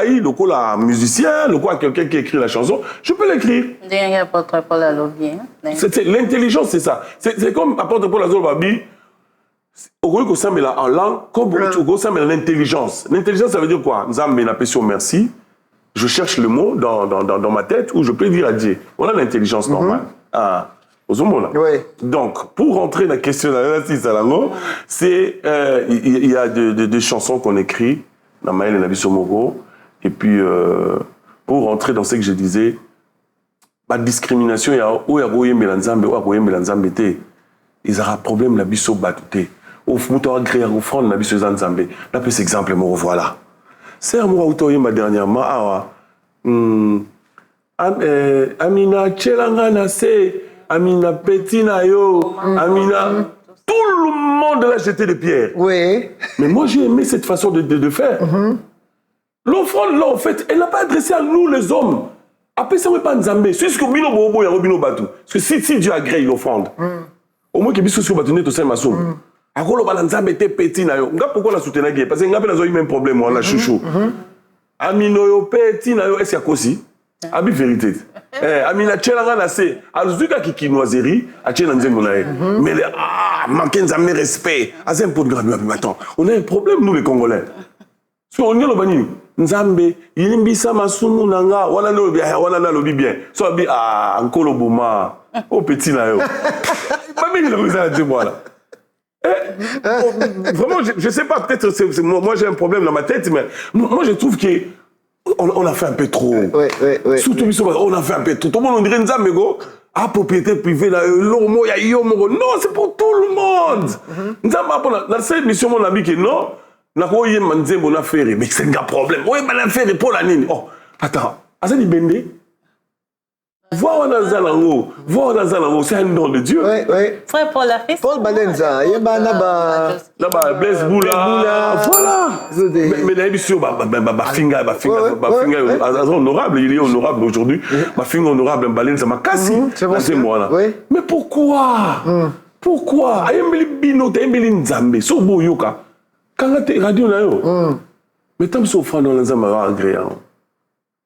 le la musicien, le quelqu'un qui écrit la chanson, je peux l'écrire. L'intelligence, c'est ça. C'est comme apôtre Paul Azol-Babi, en langue, comme l'intelligence. L'intelligence, ça veut dire quoi? Merci. Je cherche le mot dans ma tête où je peux dire à Dieu. Voilà l'intelligence normale. Oui. Donc, pour rentrer dans la question de c'est il y a des chansons qu'on écrit dans Maël et Nabiso Mogo. Et puis, pour rentrer dans ce que je disais, la discrimination, il y a ils ont un problème la biso batute. Au fond, agréer offrande la biso zanzambe. Là, plus exemple, me revoilà. C'est un mot ma dernièrement. Amina Tchelangana se, Amina Petina yo, Amina. Tout le monde l'a jeté des pierres. Oui. Mais moi, j'ai aimé cette façon de faire. L'offrande, là, en fait, elle n'a pas adressé à nous, les hommes. Après, ça ne pas Nzambé. C'est ce que Bino Bobo et Robino Batou. Parce que si Dieu agrée l'offrande, au moins qu'il y ait des Batou net au sein de ma somme. Akolo Balanzambe était petit. Pourquoi la soutenir? Parce que nous avons eu le même problème, on a chouchou. Amino yo petit, est-ce qu'il y a aussi? Abi vérité. Amina Tchelanga Nassé, Azuka qui noiserie, a Tchelanga Nzemounae. Mais manquer de respect. Azem pour de attends, on a un problème, nous les Congolais. Si on y a le bani, Nzambe, Yilimbisa Masumu Nanga, wana na lobi bien. So abi Ankolo Boma, oh petit na yo. Pas bien le vous allez dire moi là. Vraiment, je sais pas, peut-être moi j'ai un problème dans ma tête, mais moi je trouve qu'on a fait un peu trop. Oui. Surtout, on a fait un peu trop. Tout le monde dirait Nzambego, propriété privée, là, l'homo, ya yomo. Non, c'est pour tout le monde. Nzamba, dans cette émission, mon ami, qui non, n'a pas eu un Nzembo na faire, mais c'est un problème. Oui, mais la faire pour la nini. Oh, attends, Azali Bende. Voir dans Zalango, c'est un don de Dieu. Oui. Frère Paul a fait Paul Balenza, là-bas, Blaise Boula, voilà. Mais l'émission, Bafinga, honorable, il est honorable aujourd'hui. Bafinga honorable, Balenza, Makassi, c'est moi là. Mais pourquoi? Pourquoi? Ayembeli Bino, Ayembeli Nzambe, Sobo Yoka, quand tu radio là, mais tant que c'est offrant dans les Zamara agréable.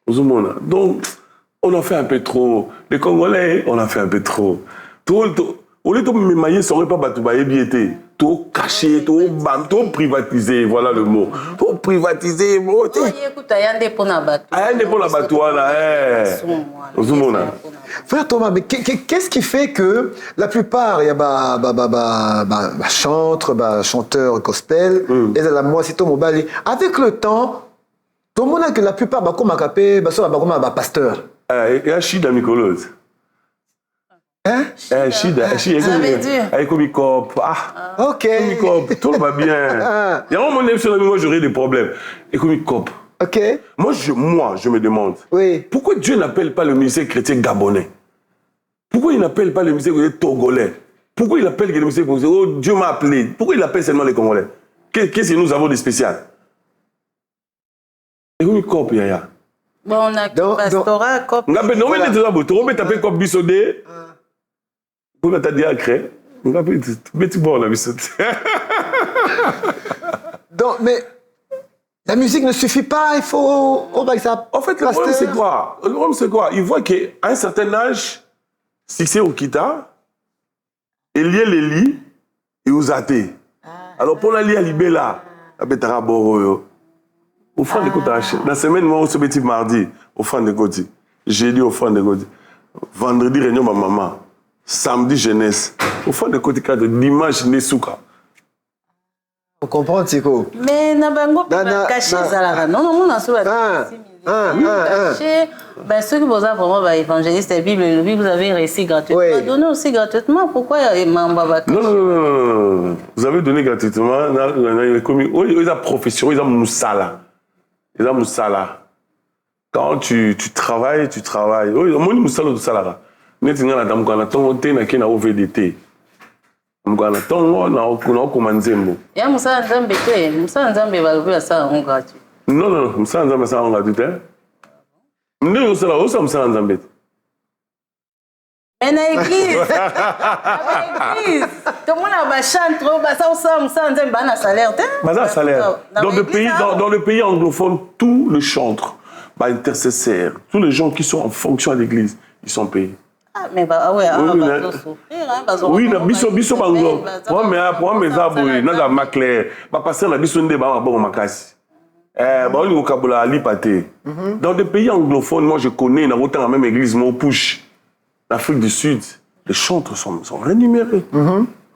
Donc, on a fait un peu trop. Les Congolais, on a fait un peu trop. Au lieu de me mailler, ça aurait pas battu, tout caché, tout privatisé, voilà le mot. Tout privatisé, Frère Thomas, mais qu'est-ce qui fait que la plupart, il y a chanteurs gospel, et la moitié mobile, avec le temps, tout le monde a que la plupart, comme un pasteur. Il y a Chida Mikolose. Hein? Chida, comme cop. Ok. Tout va bien. Il y a un moment où moi j'aurais des problèmes. Et comme cop. Ok. Moi, je me demande. Oui. Pourquoi Dieu n'appelle pas le musicien chrétien gabonais? Pourquoi il n'appelle pas le musicien togolais? Pourquoi il appelle le musicien congolais? Oh, Dieu m'a appelé. Pourquoi il appelle seulement les Congolais? Qu'est-ce que nous avons de spécial? Et comme cop, yaya. Bon, on a pastorat, cop. Non, mais tu as tapé comme Bissodé. Pour mettre à dire après. Mais tu vois, la Bissodé. Donc, mais la musique ne suffit pas, il faut. En fait, le problème, c'est quoi? Le problème, c'est quoi? Il voit qu'à un certain âge, si c'est au Kita, il y a les lits et aux athées. Alors, pour la lit à Libéla, la bétara boro. Au front de côté, la semaine, moi, ce petit mardi, au front de côté. Jeudi, au front de côté. Vendredi, réunion, ma maman. Samedi, jeunesse. Au front de côté, dimanche, Nesouka. Vous comprenez, Tiko? Mais Nabango, caché Zalara. Non, on a souvent caché. Ben, ceux qui vous avez vraiment évangéliste, la Bible, vous avez réussi gratuitement. Oui. Donné aussi gratuitement. Pourquoi Mamba caché? Non. Vous avez donné gratuitement. Ils ont profession, ils ont moussala. Quand tu travailles. Oui, on dit moussala de salara. Mais tu n'as pas de OVDT. Il y a Moussa Nzambe va lever ça en gratuit. Non, Moussa Nzambe ça en gratuit. Non, Moussa Nzambe. Mais dans l'église, tout le monde a chante trop, ça a un salaire. salaire. Dans le pays anglophone, tous les chantres, intercesseurs, tous les gens qui sont en fonction à l'église, ils sont payés. Ah, mais ouais, oui, biso bango. Moi, mes aboués, n'a ma claire. Passer na biso ndé ba bon makasi. On est au Kabola Lipate. Dans des pays anglophones, moi je connais, dans autant la même église, mon push. L'Afrique du Sud, les chantres sont rémunérés.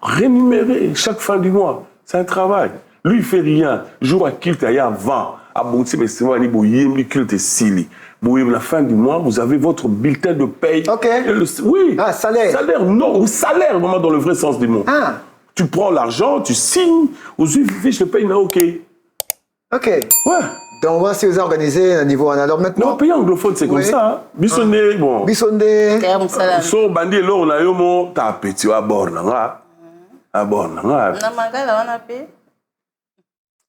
Rémunérés chaque fin du mois. C'est un travail. Lui, il fait rien. Jour à culte, il y a 20. À Bonti, mais c'est moi, il culte Sili. La fin du mois, vous avez votre bulletin de paye. Ok. Oui. Ah, salaire. Salaire, non, salaire, vraiment dans le vrai sens du mot. Ah. Tu prends l'argent, tu signes, aux fiches de paye, ok. Ok. Ouais. Donc, voici vous organisé à niveau alors maintenant. Non, pays anglophone, c'est comme ça. Bissonné, bon. Bissonné. So, bandi, là, on a eu mon tapeti à bord, là. À bord, là. On a mangala, on a payé.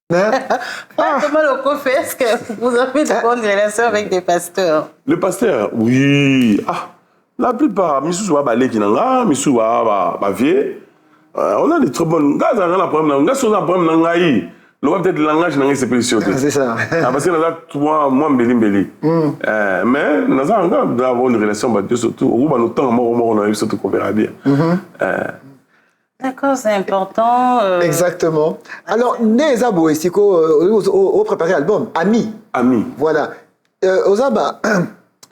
Comment le coup fait? Est-ce que vous avez de bonnes relations avec des pasteurs? Le pasteur, oui. Ah, la plupart, Missou va balé qui n'a Missou va vieux. On a des très bonnes. Gaz, on a un problème. Gaz, on a un problème. Peut-être le langage n'a pas été c'est ça. Parce que moi, mbeli. Mais nous avons d'avoir une relation, surtout, on a le temps, on a eu surtout qu'on verra bien. D'accord, c'est important. Exactement. Alors, les abos ici, au préparé album, Ami. Ami. Voilà. Ozaba,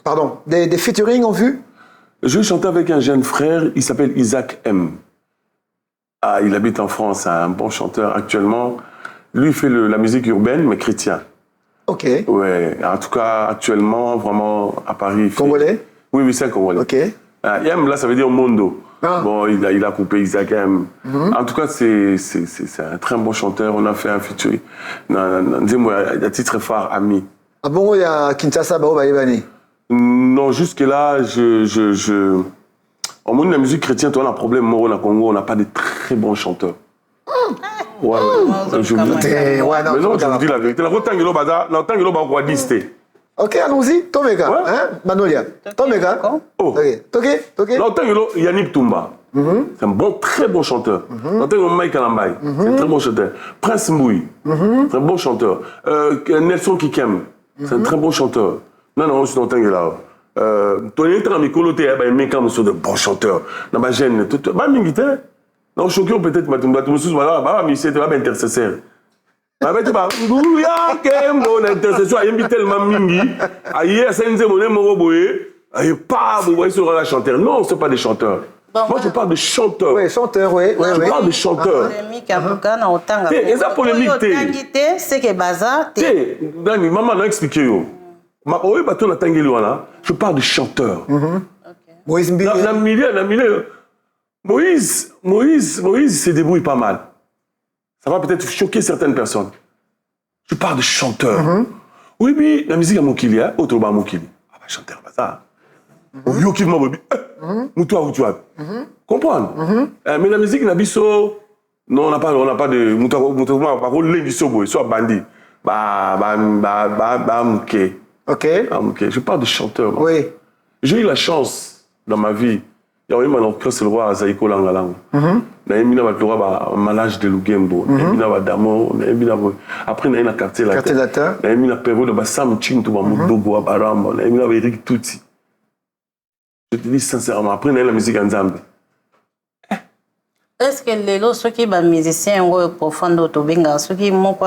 pardon, des featuring en vue? Je chantais avec un jeune frère, il s'appelle Isaac M. Ah, il habite en France, un bon chanteur actuellement. Lui, il fait la musique urbaine, mais chrétien. Ok. Ouais, en tout cas, actuellement, vraiment, à Paris. Congolais? Oui, c'est un Congolais. Ok. M, là, ça veut dire Mondo. Ah. Bon, il a coupé Isaac M. En tout cas, c'est un très bon chanteur. On a fait un featuring. Dis-moi, il y a titre phare, Ami. Ah bon, il y a Kinshasa, Baobani? Non, jusque-là, en monde de la musique chrétienne, on a un problème, au Congo, on n'a pas de très bons chanteurs. Ouais, je vous dis. Mais non, je vous dis la vérité. Ok, allons-y. Tomega. Ouais. Hein? Manolia. Tomega. Oh. Toké. Yannick Toumba. C'est un très bon chanteur. Mike Alambay. C'est un très bon chanteur. Prince Mbouy. C'est un bon chanteur. Nelson Kikem. C'est un très bon chanteur. Non, je suis dans là. Tony Tramikolo, tu es un bon chanteur. Dans ma gêne. Non, choqué peut-être, mais tu me pas intercesseur. Intercession, il y a tellement mingi. Aïe, ça nous est monnaie, mon roboé. Aïe, pas, vous voyez sur la chanteur. Non, ce n'est pas des chanteurs. Moi, je parle de chanteurs. Oui, chanteurs, oui. Je parle de chanteurs. Polémique, polémique, c'est que Baza. Maman a expliqué. Je parle de chanteurs. Moïse Mbili. Moïse se débrouille pas mal. Ça va peut-être choquer certaines personnes. Je parle de chanteurs. Oui, la musique à Mokilia, autre bas Mokili. Ah, bah, chanteur, bah ça. Yoki Mabobi. Moutoua ou tu as. Comprendre. Mais la musique, Nabiso, non, on n'a pas de. Moutoua, par contre, l'Engiso, soit bandit. Mouké. Ok. Je parle de chanteurs. Oui. J'ai eu la chance dans ma vie. Il y a eu un orchestre, le roi Zaïko Langalang. Il y a eu un malage de Lugembo. Il y a eu un Damo. Après, il y a eu un quartier latin. Il y a eu un période de Bassam Chintou, Moudogo, Abaramba. Il y a eu un Eric Touti. Je te dis sincèrement, après, il y a eu la musique en Zambie. Est-ce que les autres, ceux qui sont musiciens, profonds, ceux qui m'ont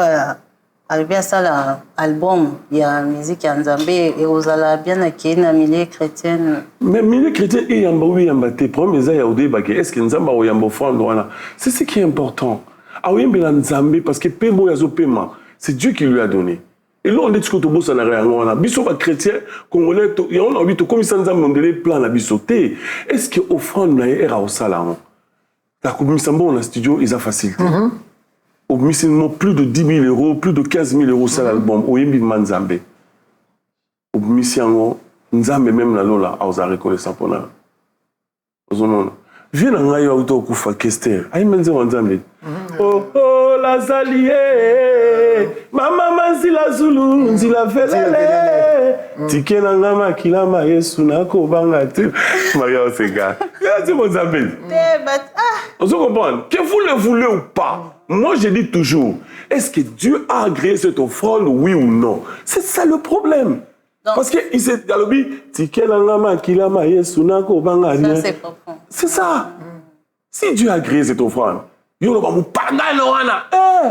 arrivé à ça, l'album, il y a la musique en Zambie, et vous allez bien accueillir dans le milieu chrétien. Mais le milieu chrétien, il y a un oui, il problème, est-ce que nous avons un bon c'est ce qui est important. Parce que c'est Dieu qui lui a donné. Et là, on dit que tout ça n'a rien à voir. Chrétien, congolais, il y a un envie de comme ça nous avons donné plein de bisoté. Est-ce que offrande n'a pas au salon? La coupe Missambo, on a studio, ils ont facilité. Au minimum plus de 10 000 euros, plus de 15 000 euros, ça l'album. Au Yembi Manzambe. Au minimum, Nzambe même la lola, à osa reconnaissant pour nous. Viens dans la rue au Koufa Kester. Aïe, mais Nzambe. Oh, la Zalié. Maman, Zila Zulu, Zila Velele. Tike nangama kilama yesu nako banga te. Maria Osega. C'est mon appel. On se comprend. Que vous le voulez ou pas, moi je dis toujours, est-ce que Dieu a agréé cette offrande, oui ou non? C'est ça le problème. Non. Parce qu'il s'est galobi, Tike nangama kilama yesu nako banga te. Ça c'est profond. C'est ça. Si Dieu a agréé cette offrande, yo va vous panga loana.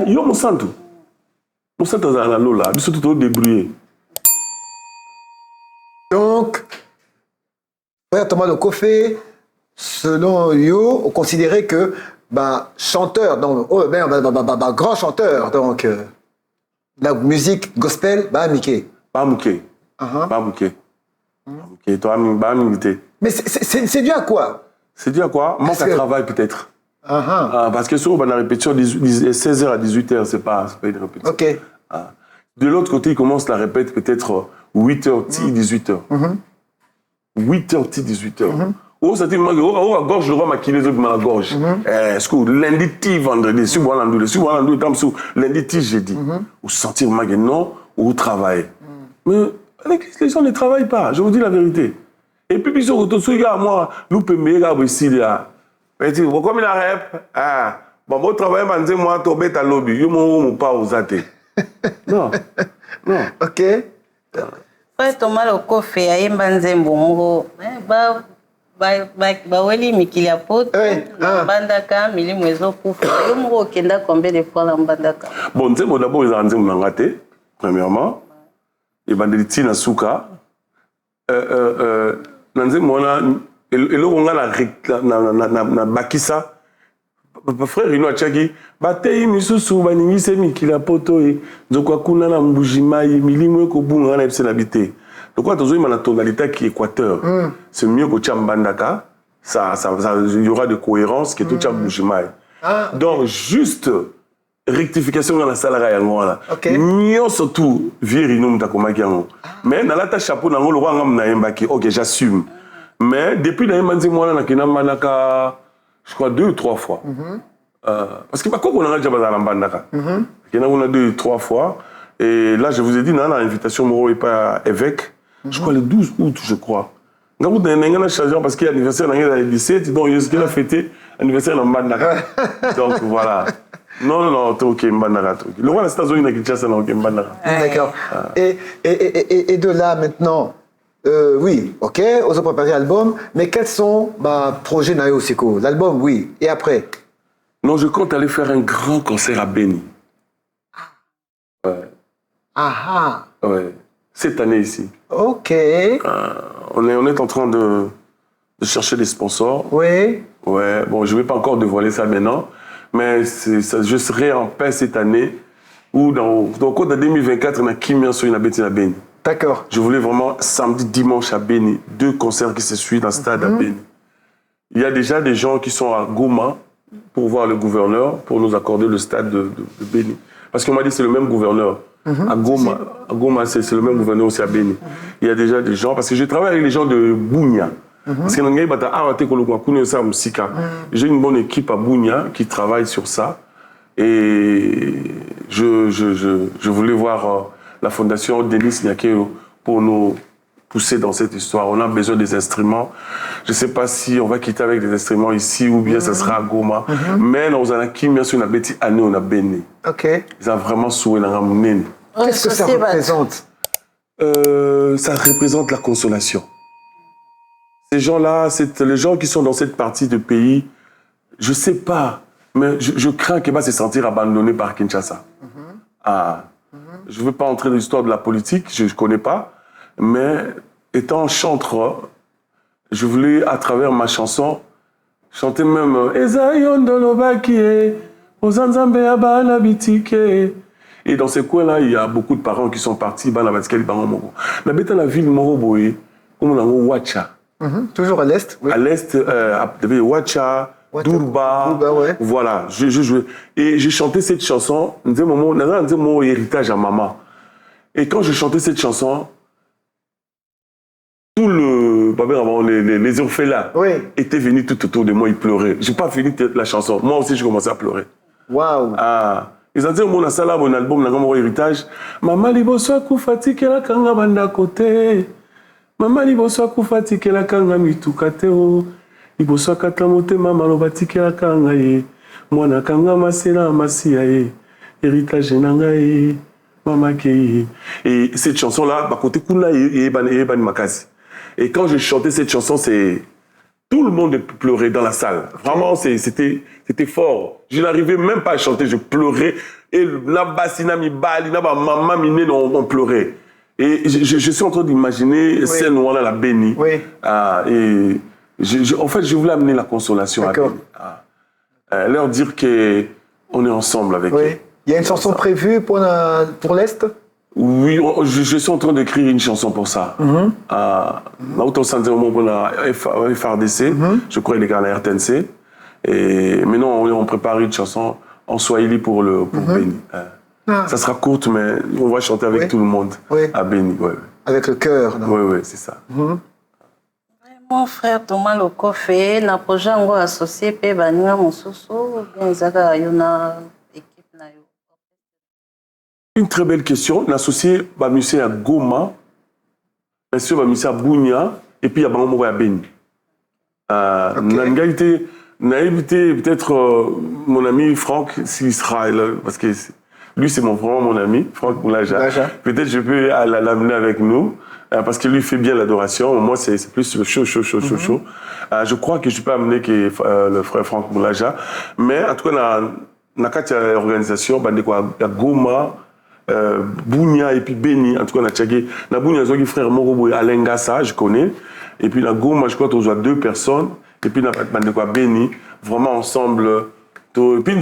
Yo mon santo. Mon santo za la lola, biso tout débrouillé. Donc, frère Thomas Lokofé, selon Yo, on considérait que chanteur, donc, grand chanteur, donc, la musique gospel, Mickey. Pas Mouké. Mais c'est dû à quoi? C'est dû à quoi? Manque à travail peut-être. Parce que souvent, la répétition, 16h à 18h, c'est pas une répétition. Ok. De l'autre côté, il commence la répète peut-être 8h, 18h. 8h, 18h. Oh, ça dit, oh, à gorge, je vois ma kiné, ma gorge. Est-ce que lundi, vendredi, si vous lundi, jeudi, ou sentir ma non, ou travailler. Mais les gens ne travaillent pas, je vous dis la vérité. Et puis, puis, moi, nous pouvons me ici, là. Comme il a rep, bon, mon travail, moi, tu es à lobby, je ne pas aux athées. Non. Ok. Frère Thomas Lokofé, ayemba nzembo ngo baweli mikili ya poto mbandaka milimo ezokufa yo moko okenda combien de fois na mbandaka? Bon, nzembo d'abord eza nzembo na nga te premièrement ebandeli ntina suka na nzembo wana eloko nga na bakisa frère ino atiaki batei misusu baningise mikili ya poto nzoko akuna na mbujimai milimo ekobunga nga na yebise na bite donc tozoyima na tonalité qui équateur c'est mieux que tia mbandaka il y aura de cohérence que tout tia mbujimai donc juste rectification nga na salaka yango wana nyonso tout vie rino mutu akomaki yango mais nalata chapeau nango lokwa nga nayembaki ok j'assume mais depuis nayemba nzembo wana nakenda mbandaka je crois 2 ou 3 fois. Parce que on a déjà bandaka. Il y en a 2 ou 3 fois. Et là, je vous ai dit, dans l'invitation, Moro est pas évêque. Je crois le 12 août, je crois. Parce qu'il y a l'anniversaire dans le 17, donc il a fêté l'anniversaire dans Bandaka. Donc voilà. Non, t'es ok, Bandaka. Le roi de la États-Unis, il a ok, Bandaka. D'accord. Et de là, maintenant, oui, ok, on a préparé l'album, mais quels sont projets Nayo Siko? L'album, oui, et après? Non, je compte aller faire un grand concert à Beni. Ouais. Ouais, cette année ici. Ok. On est en train de chercher des sponsors. Oui. Ouais, bon, je ne vais pas encore dévoiler ça maintenant, mais je serai en paix cette année, ou dans le cours de 2024, on a Kimia sur une abétine à Beni. D'accord. Je voulais vraiment samedi, dimanche à Beni, 2 concerts qui se suivent dans le stade à Beni. Il y a déjà des gens qui sont à Goma pour voir le gouverneur, pour nous accorder le stade de Beni. Parce qu'on m'a dit que c'est le même gouverneur. À Goma, c'est le même gouverneur aussi à Beni. Il y a déjà des gens, parce que je travaille avec les gens de Bunia. Parce que j'ai une bonne équipe à Bunia qui travaille sur ça. Et je voulais voir la fondation Denis Nyakeo pour nous pousser dans cette histoire. On a besoin des instruments. Je ne sais pas si on va quitter avec des instruments ici ou bien ça sera à Goma. Mais nous avons une petite année, on a béni. Ok. Ils ont vraiment souhaité la ramener. Qu'est-ce que ça représente? Ça représente la consolation. Ces gens-là, c'est les gens qui sont dans cette partie du pays. Je ne sais pas, mais je crains qu'ils vont se sentir abandonnés par Kinshasa. Je ne veux pas entrer dans l'histoire de la politique, je ne connais pas. Mais étant chanteur, je voulais, à travers ma chanson, chanter même et dans ces coins-là, il y a beaucoup de parents qui sont partis. La ville de Moroboé, comme on a Wacha. Toujours à l'est. Oui. À l'est, Wacha, Durba, ouais. Voilà. Et j'ai chanté cette chanson, mon héritage à maman. Et quand je chantais cette chanson, tout les orphelins étaient venus tout autour de moi, ils pleuraient. Je n'ai pas fini la chanson. Moi aussi, je commençais à pleurer. Waouh. Ils ont dit mon asala mon album na mon héritage. Maman liboso akufati kela kanga banda côté. Maman liboso akufati kela kanga mitukate o. Liboso akata motema malobati kela kanga ye. Mwana kanga masela masia ye. Héritage nanga ye. Maman ke. Et cette chanson là, bah côté kuna et ban makasi. Et quand je chantais cette chanson, c'est tout le monde pleurait dans la salle. Vraiment, c'était fort. Je n'arrivais même pas à chanter, je pleurais. Et la bassina mi bali, la maman mi on pleurait. Et je suis en train d'imaginer scène où on a la béni. Oui. Et en fait, je voulais amener la consolation à Béni. Leur dire qu'on est ensemble avec eux. Il y a une chanson prévue pour l'Est? Oui, je suis en train d'écrire une chanson pour ça. FRDC, je crois qu'il est à la RTNC. Et maintenant, on prépare une chanson en Swahili pour Béni. Ça sera courte, mais on va chanter avec tout le monde à Béni. Avec le cœur. Oui, c'est ça. Mon frère Thomas Lokofe, na projet ngo associé pe baninga mosusu, bien zaka yona équipe na yo. Une très belle question. L'associé va musée à Goma, bien sûr va musée à Bunia, et puis il y a Bango à Béni. Naïveté, peut-être mon ami Franck, s'il sera là, parce que lui c'est vraiment mon ami, Franck Moulaja. Peut-être je peux l'amener avec nous, parce que lui fait bien l'adoration. Moi c'est plus le chaud. Je crois que je peux amener le frère Franck Moulaja. Mais en tout cas, dans la organisation, il y a Goma, Bunia et puis Béni. En tout cas, na Bunia, il y a frère Morobo et Alain Gassa, je connais. Et puis dans Goma, je crois qu'on a 2 personnes. Et puis dans Béni, vraiment ensemble. Et puis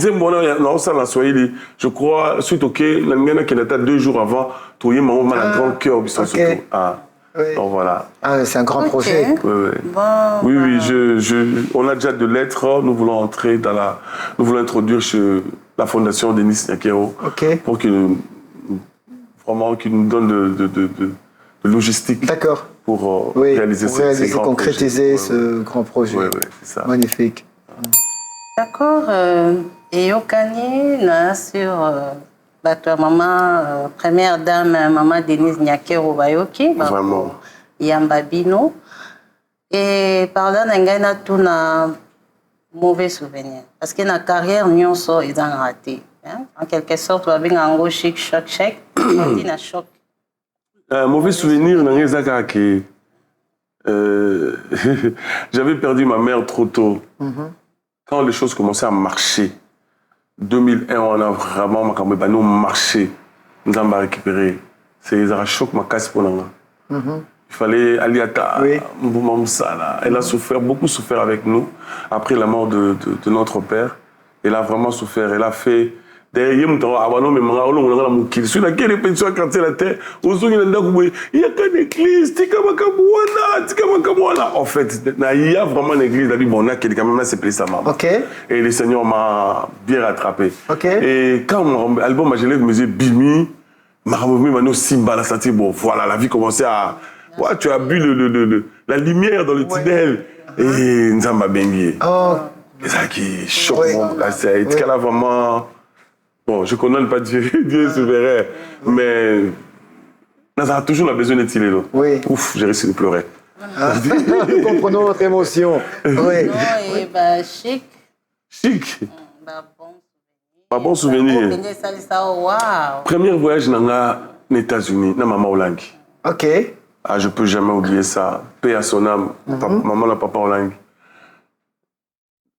je crois, suite au quai, qui était 2 jours avant, il y a un grand cœur. Donc voilà. C'est un grand projet. Oui, on a déjà 2 lettres. Nous voulons entrer nous voulons introduire chez la fondation Denis Nyakero pour qu'ils nous donne de logistique pour réaliser ces grands concrétiser ce grand projet. Oui, c'est ça. Magnifique. D'accord. Et Yokani, sur toi, maman, première dame, maman Denise Nyakero Bayoki. Vraiment. Yambabino. Et par là, on a tout un mauvais souvenir. Parce que la carrière, nous sommes raté. En quelque sorte, on a un gros choc. On dit un choc. Un mauvais souvenir, j'avais perdu ma mère trop tôt. Quand les choses commençaient à marcher, 2001, on a vraiment marché. Nous avons récupéré. C'est un choc, ma casse pour nous. Il fallait aller à Elle a souffert, beaucoup souffert avec nous après la mort de notre père. Elle a vraiment souffert. Elle a fait. Derrière, il y a église, en fait, il y a vraiment une église qui est quand même assez maman. Et le Seigneur m'a bien rattrapé. Et quand mon album, je me disais Bimi, Simba, voilà, la vie commençait à. Ouais, tu as vu la lumière dans le tunnel. Et Nzamba Bengi. C'est ça qui choque. C'est vraiment. Bon, je ne connais pas Dieu, Dieu est souverain, mais on a toujours besoin de tirer. Ouf, j'ai réussi de pleurer. Nous comprenons votre émotion. Chic. Chic. Bon souvenir. Premier voyage dans les États-Unis, dans Maman Olangi. Je ne peux jamais oublier ça. Paix à son âme, maman et papa Olangi.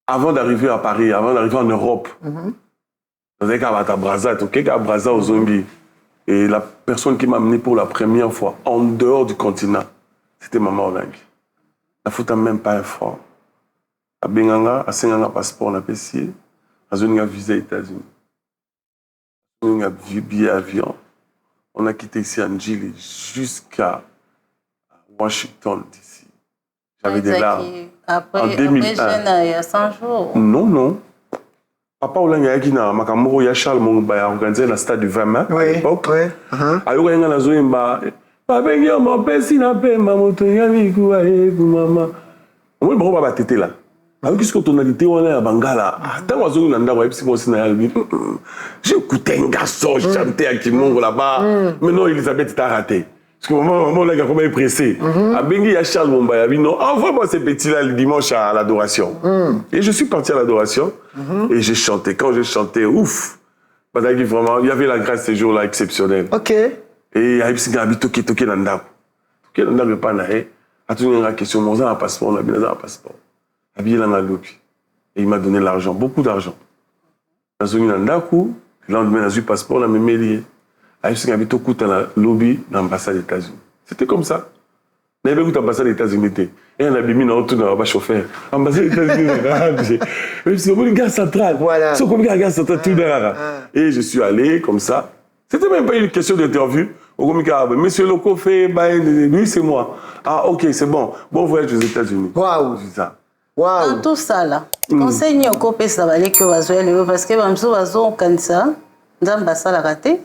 Avant d'arriver à Paris, avant d'arriver en Europe, et la personne qui m'a amené pour la première fois en dehors du continent, c'était Maman Olangi. La faute même pas un franc. À Benganga, à Senganga passeport, on a payé. À Zoninga visa États-Unis. On a billet avion. On a quitté ici à Njili jusqu'à Washington d'ici. J'avais des larmes. En 2001. Il y a 100 jours. Non. Papa Olangi a dit que ya Charles Mongba a organisé le stade du 20 mai à l'époque. Ayoka yanga na zoimba. Papa ngi mo pesi na pe mamoto ya miku aye ku mama. On va ba tété là. avec cette tonalité, on est à Bangala. Tant qu'on a un endroit, j'ai écouté un garçon chanter à Kimongo là-bas. Mais non, Elisabeth t'a raté. Parce que maman, là, comment est pressé. À Bengi, il y a Charles Bombay. Il a dit non, envoie-moi ces petits-là le dimanche à l'adoration. Et je suis parti à l'adoration et j'ai chanté. Quand j'ai chanté, ouf, vraiment, il y avait la grâce ces jours-là exceptionnelle. Ok. Et il y a eu toqué Nanda. Toqué Nanda, mais pas naé. A tout une question, on a un passeport, on a bien un passeport. Et il m'a donné l'argent, beaucoup d'argent. Dans un Nandaku, le lendemain, j'ai eu passeport, on a même lié. Il y a eu dans le lobby de l'ambassade des États-Unis. C'était comme ça. Il y avait eu l'ambassade des États-Unis. Et on a mis dans le chauffeur. L'ambassade des États-Unis. C'est comme une gare centrale. Voilà. C'est comme une gare centrale. Et je suis allé comme ça. C'était même pas une question d'interview. Monsieur Loco fait, lui c'est moi. Ah ok, c'est bon. Bon voyage aux États-Unis. Waouh. C'est ça. Dans tout ça là, conseil ni au pesa baleki wazoele parce que bamso bazo kanisa nzamba sala raté.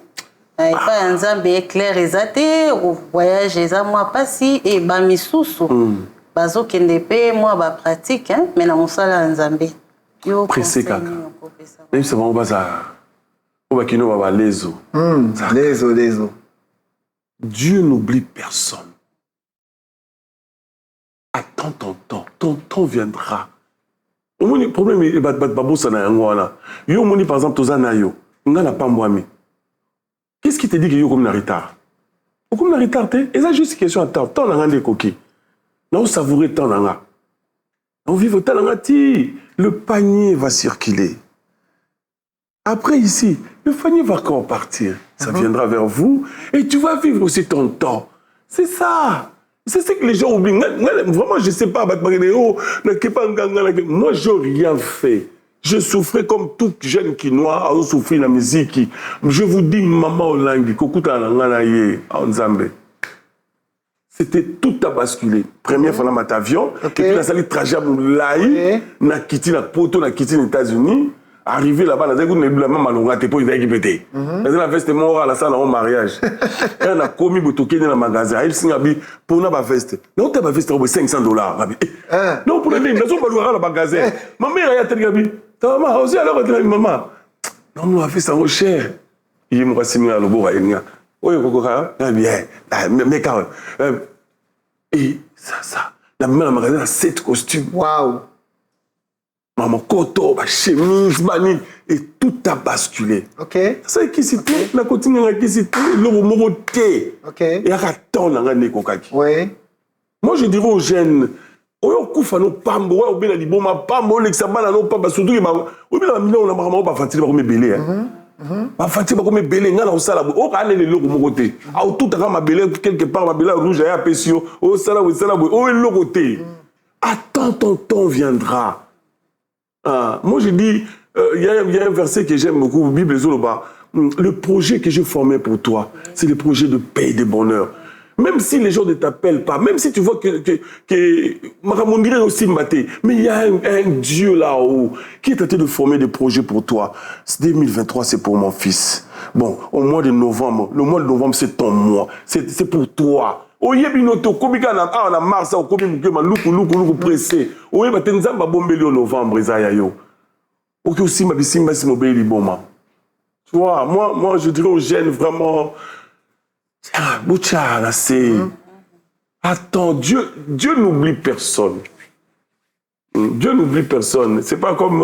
Et pas nzambe clair ezate au voyage eza moi pasi et ba misusu. Bazo kende pe moi ba pratique hein, mais na mosala nzambe. Yo pressé kaka. Même c'est bon bazar. On va kino va lezo. Lezo. Dieu n'oublie personne. Attends ton temps. Ton temps viendra. Le problème est que yo moni par exemple tozana yo. On n'a pas moi. Qu'est-ce qui te dit que yo comme un retard? Comme un retard te? Et ça juste une question de temps. Temps n'a de coquille. Non savourer temps n'a. On vit au temps n'a ti. Le panier va circuler. Après ici, le panier va quand partir. Ça viendra vers vous et tu vas vivre aussi ton temps. C'est ça. C'est ce que les gens oublient. Vraiment, je ne sais pas. Moi, je n'ai rien fait. Je souffrais comme tout jeune Kinois a souffert la musique. Je vous dis, maman Olangi, c'était tout à basculer. Première fois dans mon avion, et puis la salle de trajet à Moulaï, na quitté la poto, na quitté les États-Unis. Arrivé là-bas, on a dit que la maman m'a dit que je pété. La veste est morte à la salle de mariage. Et on a commis le token dans le magasin. Il a dit pour une veste. Non, tu as une veste de $500. Non, pour les gens, ils ont pas le magasin. Ma mère a dit ta maman aussi alors maman. Non, nous avons fait ça au cher. Il m'a signé à l'obo. Oui, bien. Mais quand et ça. La maman dans le magasin a 7 costumes. Waouh. Maman koto, ma chemise, mani, et tout a basculé. Ok. C'est qui c'est tout, la continue qui c'est tout, le mot thé. Ok. Et à temps dans l'année kokaki. Oui. Moi je dirais aux jeunes, oyo kufa no pambo, oyo bela liboma pambo, l'examen no pamba surtout que oyo bela million na maman ba fatigué ba comme belé hein. Ba fatigué ba comme belé ngana osala o ka le loko moko te. A tout à ma belé quelque part ma belé rouge à pesio, o sala o le côté. Attends ton temps viendra. Moi, je dis, il y a un verset que j'aime beaucoup, Bible Zoloba. Le projet que j'ai formé pour toi, c'est le projet de paix et de bonheur. Même si les gens ne t'appellent pas, même si tu vois que Maramondiré aussi maté, mais il y a un Dieu là-haut qui est en train de former des projets pour toi. 2023, c'est pour mon fils. Bon, au mois de novembre, le mois de novembre, c'est ton mois. C'est pour toi. Oye binoto komika na mars au komi mukema luku pressé oye batenzamba bombeli au novembre ezaya yo oki aussi ma bisimba si mobeli boma tu vois moi je dirais aux jeunes vraiment boucha là c'est attends Dieu n'oublie personne. Dieu n'oublie personne. C'est pas comme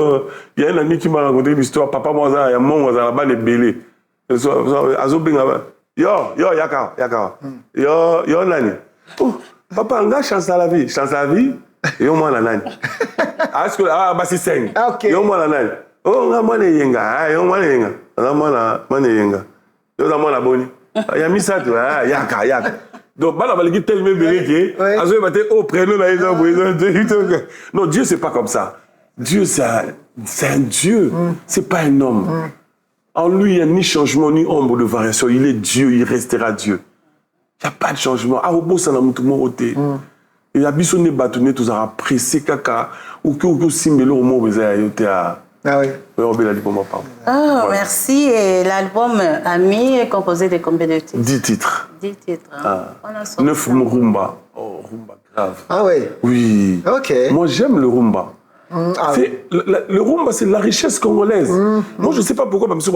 il y a un ami qui m'a raconté l'histoire papa moi ça y a mon là-bas les belé azobenga Yo, yaka. Yo, nani. Oh, papa, on a chance à la vie. Chance à la vie, yo, moi, la nani. Est-ce que, c'est 5. Ok. Yo, moi, la nani. Oh, on a moi, les yenga. Yo, moi, les yenga. On a moi, les yenga. Yo, on a moi, la boni. Il y a mis ça, tu vois, yaka. Donc, bah, la validité tellement belle que, à ce moment-là, oh, prénom, là, ils ont. Non, Dieu, c'est pas comme ça. Dieu, c'est un Dieu. C'est pas un homme. En lui, il n'y a ni changement, ni ombre de variation. Il est Dieu, il restera Dieu. Il n'y a pas de changement. Ah, au beau, ça n'a pas de temps. Et la bisonne bâtonnée, tout ça, pressé, caca, ou que simbele au mot, vous avez été à. Ah oui. Ah, merci. Et l'album Ami est composé de combien de titres? 10 titres. 10 titres. Ah. 9 rumba. Oh, rumba grave. Ah ouais. Oui. Ok. Moi, j'aime le rumba. Le rumba, c'est la richesse congolaise. Moi, je ne sais pas pourquoi, mais c'est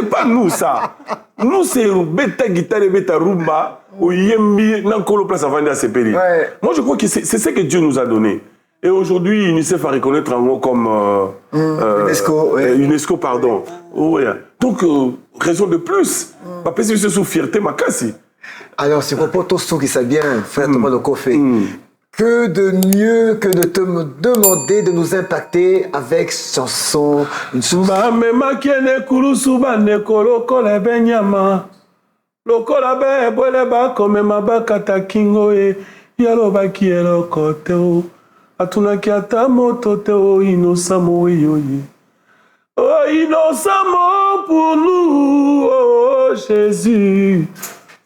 pas nous, ça. Nous, c'est bêta guitare et bêta rumba, au yembi, nankolo place à vendre à ces pays. Moi, je crois que c'est ce que Dieu nous a donné. Et aujourd'hui, UNICEF a reconnaître un mot comme UNESCO, pardon. Donc, raison de plus. Parce que c'est sous fierté, ma casse. Alors, c'est pour tous ceux qui savent bien, frère Thomas Lokofé, que de mieux que de te demander de nous impacter avec chanson, une chanson. Atunaki ata moto te o innocent mo yoye. Oh innocent mo pour nous, oh Jésus.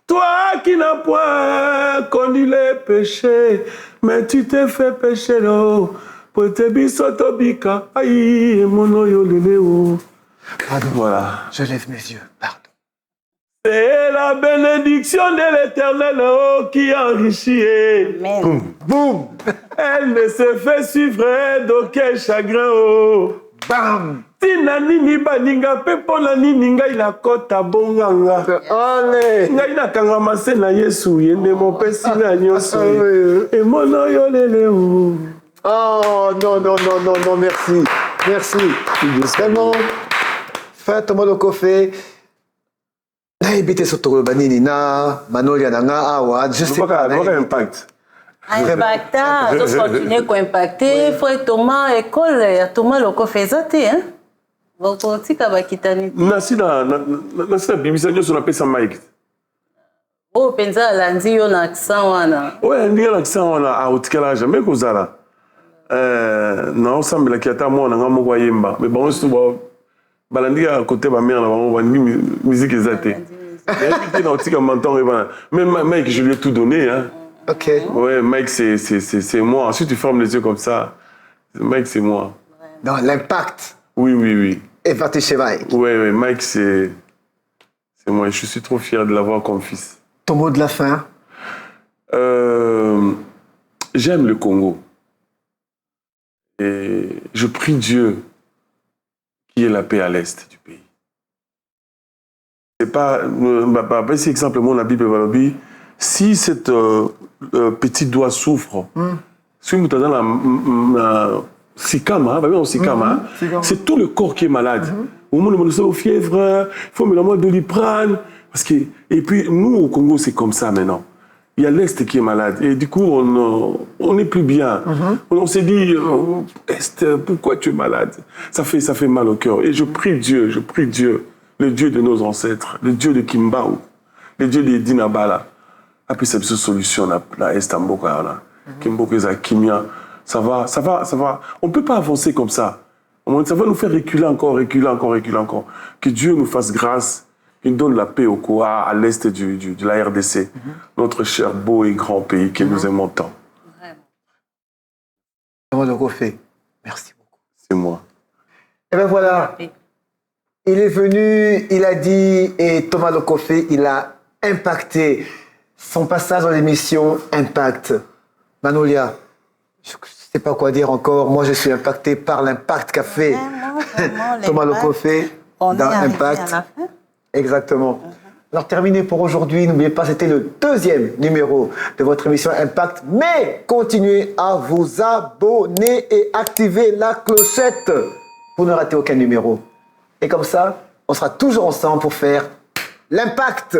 Toi qui n'as point connu les péchés, mais tu t'es fait pécher là. Pour te bisoto bika, aïe mono yo lele o. Pardon. Voilà. Je lève mes yeux. Pardon. C'est la bénédiction de l'Éternel qui enrichit. Amen. Boum, boum, Elle ne se fait suivre d'aucun chagrin. Oh. bam. Tina nini baninga pepo na nini ngai na kota bonganga. Allez. Ngai na kangama se na Yesu yende mopesi na nyonso. E mono yo lele o. Oh non, non, non, non, non, merci. Merci. Vraiment, frère Thomas Lokofé, naibite sotoro banini na manolia na nga awa, je sais pas. Impact. Impacta, donc continuer à impacter. Frère Thomas, école, Thomas Lokofé, ça t'es, hein? Vokotika bakitani. Nasi na bimisa nyonso na pesa Mike. Oh, penza alandi yo na accent wana. Ouais, ndi na accent wana a otikala jamais kozala. Na osambela ki ata mwana nga moko yemba. Mais bon c'est bon. Balandi à côté ba mère na bango ba musique ezate. Et na otika menton et voilà. Mais Mike je lui ai tout donné hein. Ok. Ouais, Mike c'est moi. Ensuite tu fermes les yeux comme ça. Mike c'est moi. Non, l'impact. Oui oui oui. Et parti chez Mike. Ouais, Mike, c'est moi. Je suis trop fier de l'avoir comme fils. Ton mot de la fin? J'aime le Congo. Et je prie Dieu qu'il y ait la paix à l'est du pays. C'est pas... Si, exemple, moi, la Bible va dire, si cette petit doigt souffre, si vous êtes dans la Sikama, c'est tout le corps qui est malade. Au moment où nous fièvre, il faut mettre moins de Doliprane. Parce que, et puis, nous, au Congo, c'est comme ça maintenant. Il y a l'Est qui est malade. Et du coup, on n'est plus bien. On s'est dit, Est, pourquoi tu es malade? Ça fait mal au cœur. Et je prie Dieu, le Dieu de nos ancêtres, le Dieu de Kimbao, le Dieu de Dinabala. Après, c'est une solution, la Est Amboka, Kimboko, Kimia. Ça va. On ne peut pas avancer comme ça. Ça va nous faire reculer encore. Que Dieu nous fasse grâce, qu'il donne la paix au Koa, à l'est de la RDC, notre cher, beau et grand pays que nous aimons tant. Thomas Lokofé, merci beaucoup. C'est moi. Et bien voilà, il est venu, il a dit, et Thomas Lokofé, il a impacté. Son passage dans l'émission Impact. Manolia, je ne sais pas quoi dire encore. Moi, je suis impacté par l'impact qu'a fait Thomas Lokofé dans Impact. Exactement. Alors, terminé pour aujourd'hui. N'oubliez pas, c'était le 2e numéro de votre émission Impact. Mais continuez à vous abonner et activer la clochette pour ne rater aucun numéro. Et comme ça, on sera toujours ensemble pour faire l'Impact.